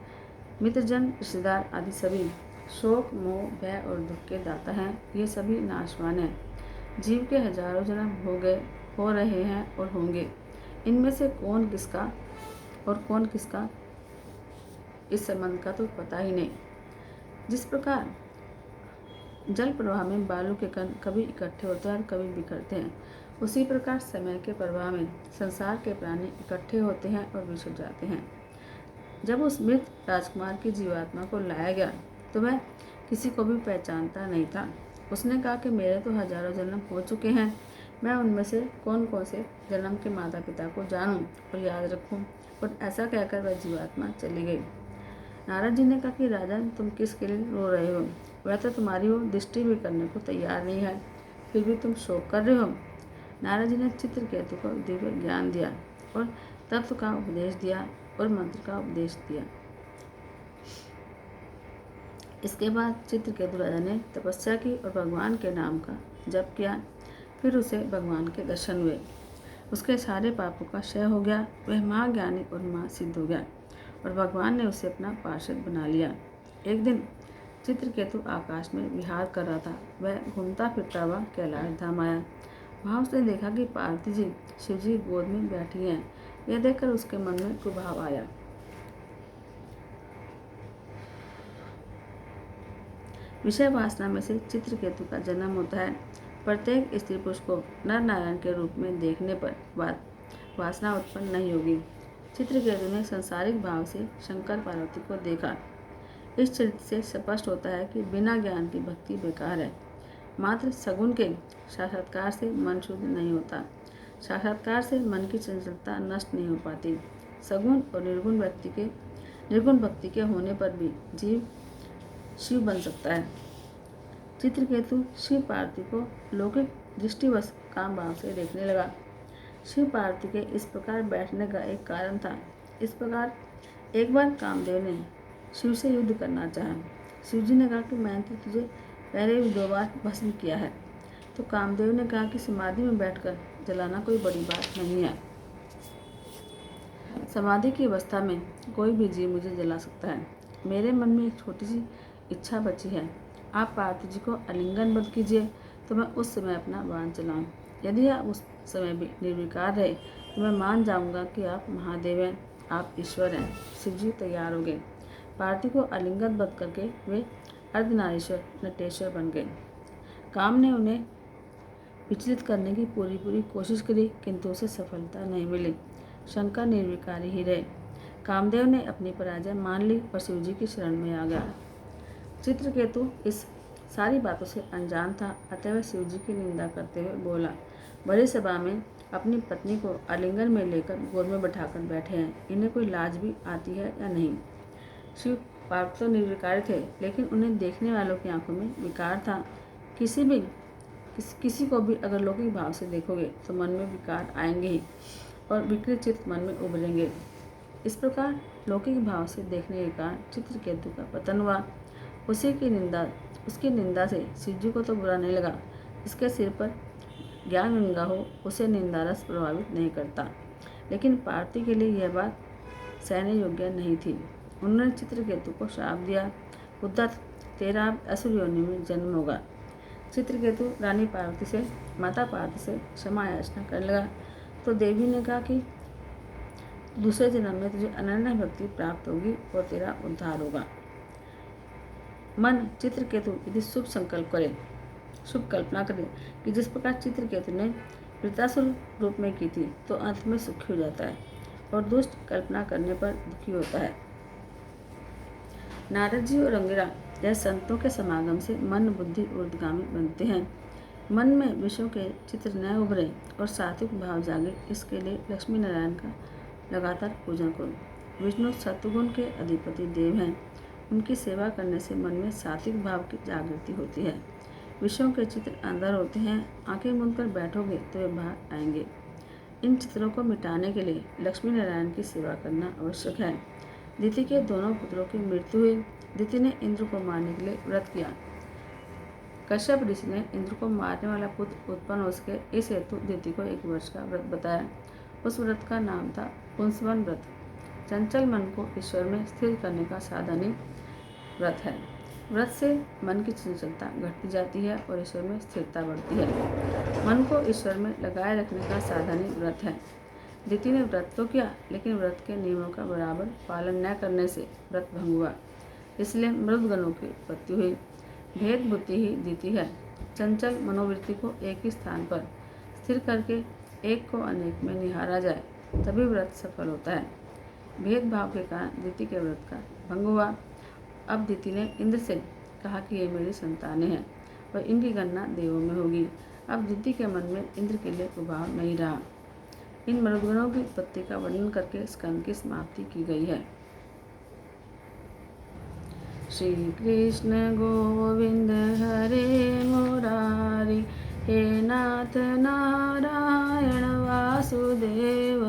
मित्रजन, रिश्तेदार आदि सभी शोक, मोह, भय और दुख के दाता हैं। ये सभी नाशवान हैं। जीव के हजारों जन्म हो गए, हो रहे हैं और होंगे। इनमें से कौन किसका और कौन किसका इस संबंध का तो पता ही नहीं। जिस प्रकार जल प्रवाह में बालू के कण कभी इकट्ठे होते हैं और कभी बिखरते हैं, उसी प्रकार समय के प्रवाह में संसार के प्राणी इकट्ठे होते हैं और बिछड़ जाते हैं। जब उस मृत राजकुमार की जीवात्मा को लाया गया तो वह किसी को भी पहचानता नहीं था। उसने कहा कि मेरे तो हजारों जन्म हो चुके हैं, मैं उनमें से कौन कौन से जन्म के माता पिता को जानूं और याद रखूं। और ऐसा कहकर वह जीवात्मा चली गई। नारद जी ने कहा कि राजन, तुम किसके लिए रो रहे हो? वह तो तुम्हारी ओर दृष्टि भी करने को तैयार नहीं है, फिर भी तुम शोक कर रहे हो। नारद जी ने चित्रकेतु को दिव्य ज्ञान दिया। और तत्व का उपदेश दिया और मंत्र का उपदेश दिया। इसके बाद चित्रकेतु राजा ने तपस्या की और भगवान के नाम का जप किया। फिर उसे भगवान के दर्शन हुए। उसके सारे पापों का क्षय हो गया। वह महाज्ञानी और महासिद्ध हो गया और भगवान ने उसे अपना पार्षद बना लिया। एक दिन चित्रकेतु आकाश में विहार कर रहा था। वह घूमता फिरता हुआ कैलाश धाम आया। वहाँ उसने देखा कि पार्वती जी शिव जी गोद में बैठी हैं। यह देखकर उसके मन में कुभाव आया। विषय वासना में से चित्रकेतु का जन्म होता है। प्रत्येक स्त्री पुरुष को नर नारायण के रूप में देखने पर वासना उत्पन्न नहीं होगी। चित्रकेतु ने संसारिक भाव से शंकर पार्वती को देखा। इस चरित्र से स्पष्ट होता है कि बिना ज्ञान की भक्ति बेकार है। मात्र सगुण के साक्षात्कार से मन शुद्ध नहीं होता। साक्षात्कार से मन की चंचलता नष्ट नहीं हो पाती। सगुण और निर्गुण भक्ति के होने पर भी जीव शिव बन सकता है। चित्रकेतु शिव पार्वती को लौकिक दृष्टिवश काम भाव से देखने लगा। शिव पार्वती के इस प्रकार बैठने का एक कारण था। इस प्रकार एक बार कामदेव ने शिव से युद्ध करना चाहा। शिव जी ने कहा कि मैंने तो तुझे पहले भी 2 बार भस्म किया है। तो कामदेव ने कहा कि समाधि में बैठकर जलाना कोई बड़ी बात नहीं है। समाधि की अवस्था में कोई भी जीव मुझे जला सकता है। मेरे मन में एक छोटी सी इच्छा बची है। आप पार्वती जी को आलिंगनबद्ध कीजिए तो मैं उस समय अपना बाण चलाऊं। यदि आप उस समय भी निर्विकार रहे तो मैं मान जाऊंगा कि आप महादेव हैं, आप ईश्वर हैं। शिव जी तैयार हो गए। पार्वती को आलिंगनबद्ध करके वे अर्धनारीश्वर नटेश्वर बन गए। काम ने उन्हें विचलित करने की पूरी कोशिश करी, किंतु उसे सफलता नहीं मिली। शंकर निर्विकारी ही रहे। कामदेव ने अपनी पराजय मान ली और शिव जी की शरण में आ गया। चित्रकेतु इस सारी बातों से अनजान था, अतः वह शिव जी की निंदा करते हुए बोला, बड़ी सभा में अपनी पत्नी को आलिंगन में लेकर गोद में बैठाकर बैठे हैं, इन्हें कोई लाज भी आती है या नहीं। शिव पार्वती तो निर्विकार थे, लेकिन उन्हें देखने वालों की आंखों में विकार था। किसी को भी अगर लौकिक भाव से देखोगे तो मन में विकार आएंगे ही और विकृत चित्त मन में उभरेंगे। इस प्रकार लौकिक भाव से देखने के कारण चित्रकेतु का पतन हुआ। उसकी निंदा से शिव जी को तो बुरा नहीं लगा। इसके सिर पर ज्ञान गंगा हो, उसे निंदा रस प्रभावित नहीं करता। लेकिन पार्वती के लिए यह बात सहने योग्य नहीं थी। उन्होंने चित्रकेतु को श्राप दिया, उद्दत तेरा असुर योनि में जन्म होगा। चित्रकेतु रानी पार्वती से माता पार्वती से क्षमा याचना करने लगा तो देवी ने कहा कि दूसरे जन्म में तुझे अनन्य भक्ति प्राप्त होगी और तेरा उद्धार होगा। मन चित्रकेतु यदि शुभ कल्पना करे कि जिस प्रकार चित्रकेतु ने वृत्रासुर रूप में की थी तो अंत में सुखी हो जाता है और दुष्ट कल्पना करने पर दुखी होता है। नारद जी और अंगिरा यह संतों के समागम से मन बुद्धि ऊर्ध्वगामी बनते हैं। मन में विषयों के चित्र न उभरे और सात्विक भाव जागे, इसके लिए लक्ष्मी नारायण का लगातार पूजन करो। विष्णु सत्वगुण के अधिपति देव हैं। उनकी सेवा करने से मन में सात्विक भाव की जागृति होती है। विषयों के चित्र अंदर होते हैं, आंखें मूंद कर बैठोगे तो वे बाहर आएंगे। इन चित्रों को मिटाने के लिए लक्ष्मी नारायण की सेवा करना आवश्यक है। दिति के दोनों पुत्रों की मृत्यु हुई। दिति ने इंद्र को मारने के लिए व्रत किया। कश्यप ऋषि ने इंद्र को मारने वाला पुत्र उत्पन्न हो सके, इस हेतु दिति को 1 वर्ष का व्रत बताया। उस व्रत का नाम था पुंसवन व्रत। चंचल मन को ईश्वर में स्थिर करने का साधन ही व्रत है। व्रत से मन की चंचलता घटती जाती है और ईश्वर में स्थिरता बढ़ती है। मन को ईश्वर में लगाए रखने का साधन ही व्रत है। दिति ने व्रत तो किया, लेकिन व्रत के नियमों का बराबर पालन न करने से व्रत भंग हुआ, इसलिए मृदगणों की उत्पत्ति हुई। भेद बुद्धि ही दिति है। चंचल मनोवृत्ति को एक ही स्थान पर स्थिर करके एक को अनेक में निहारा जाए, तभी व्रत सफल होता है। भेदभाव के कारण दिति के व्रत का भंग हुआ। अब दिति ने इंद्र से कहा कि ये मेरी संतानें हैं और इनकी गणना देवों में होगी। अब दिति के मन में इंद्र के लिए प्रभाव नहीं रहा। इन मृदगणों की उत्पत्ति का वर्णन करके स्कंद की समाप्ति की गई है। श्री कृष्ण गोविंद हरे मुरारी, हे नाथ नारायण वासुदेव,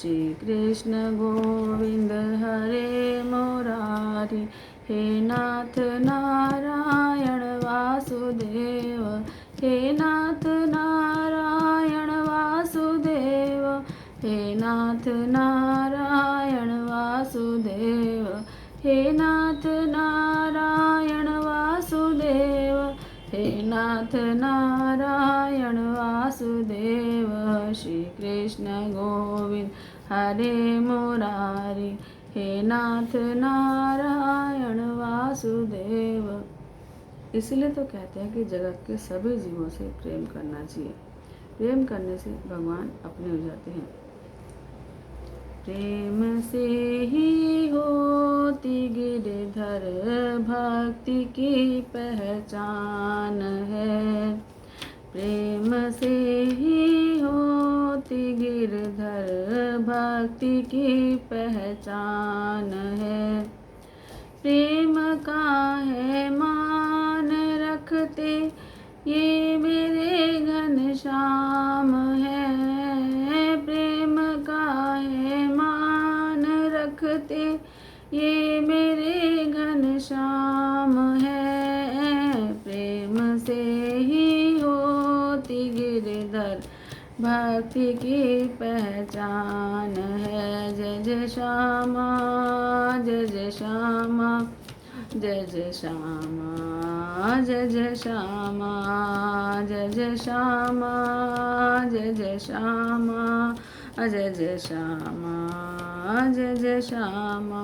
श्री कृष्ण गोविंद हरे मुरारी, हे नाथ नारायण वासुदेव, हे नाथ नारायण वासुदेव, हे नाथ नारायण वासुदेव, हे नाथ नारायण वासुदेव, हे नाथ नारायण वासुदेव। श्री कृष्ण गोविंद हरे मुरारी, हे नाथ नारायण वासुदेव। इसलिए तो कहते हैं कि जगत के सभी जीवों से प्रेम करना चाहिए। प्रेम करने से भगवान अपने हो जाते हैं। प्रेम से ही होती गिरधर भक्ति की पहचान है, प्रेम से ही होती गिरधर भक्ति की पहचान है। प्रेम का है मान रखते ये मेरे घनश्याम है, प्रेम का है मान रखते ये मेरे घनश्याम है। प्रेम से ही होती गिरधर भक्ति की पहचान है। जय जय श्यामा, जय जय श्यामा, जय जय श्यामा, जय जय श्यामा, जय जय श्यामा, जय जय श्यामा, जय जय श्यामा, जय जय श्यामा।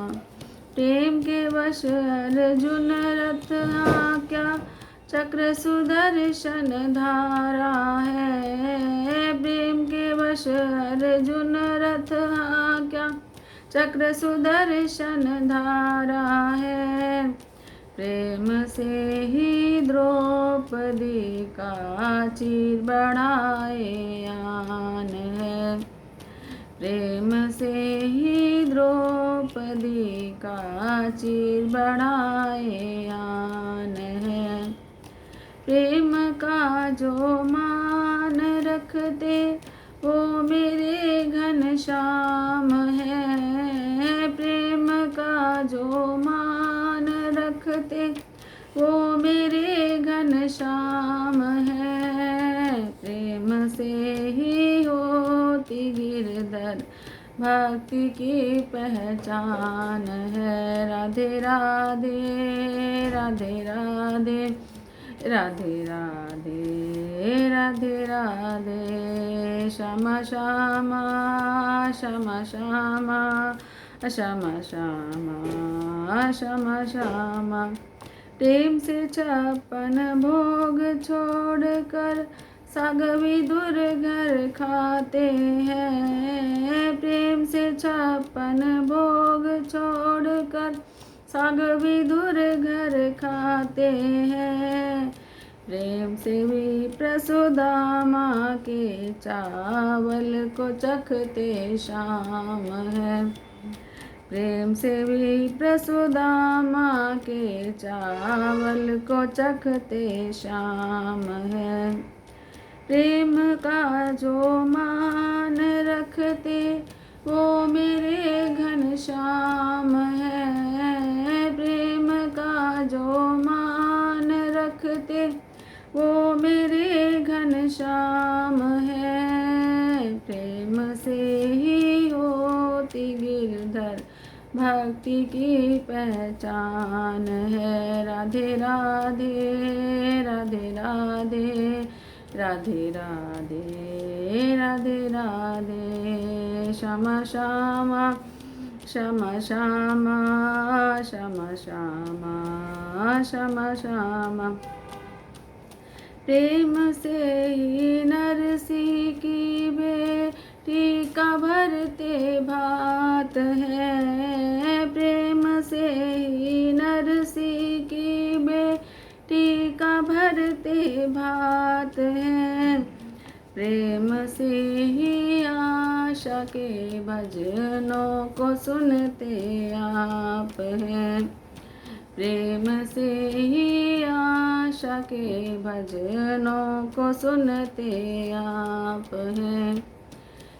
प्रेम के वश अर्जुन रथ क्या चक्र सुदर्शन धारा है, प्रेम के वश अर्जुन रथ क्या चक्र सुदर्शन धारा है। प्रेम से ही द्रौपदी का चीर बढ़ाए आन है, प्रेम से ही द्रौपदी का चीर बढ़ाए आन है। प्रेम का जो मान रखते वो मेरे घनश्याम है, प्रेम का जो मान रखते वो मेरे घनश्याम है। प्रेम से ही होती गिरधर भक्ति की पहचान है। राधे राधे, राधे राधे, राधे राधे, राधे राधे। श्यामा श्यामा, श्यामा श्यामा, श्यामा श्यामा, श्यामा श्यामा। प्रेम से 56 भोग छोड़कर साग विदुर घर खाते हैं, प्रेम से 56 भोग छोड़कर साग विदुर घर खाते हैं। प्रेम से भी प्रसुदामा के चावल को चखते शाम है, प्रेम से भी प्रसुदामा के चावल को चखते शाम है। प्रेम का जो मान रखते वो मेरे घनश्याम है, प्रेम का जो मान रखते वो मेरे घनश्याम है। प्रेम से ही होती गिरधर भक्ति की पहचान है। राधे राधे, राधे राधे, राधे राधे, राधे राधे। श्यामा श्यामा, श्यामा श्यामा, श्यामा श्यामा, श्यामा श्यामा। प्रेम से ही नरसी की बेटी का भरते भात है, प्रेम से ही नरसी की बेटी का भरते भात है। प्रेम से ही आशा के भजनों को सुनते आप हैं, प्रेम से ही आशा के भजनों को सुनते आप हैं।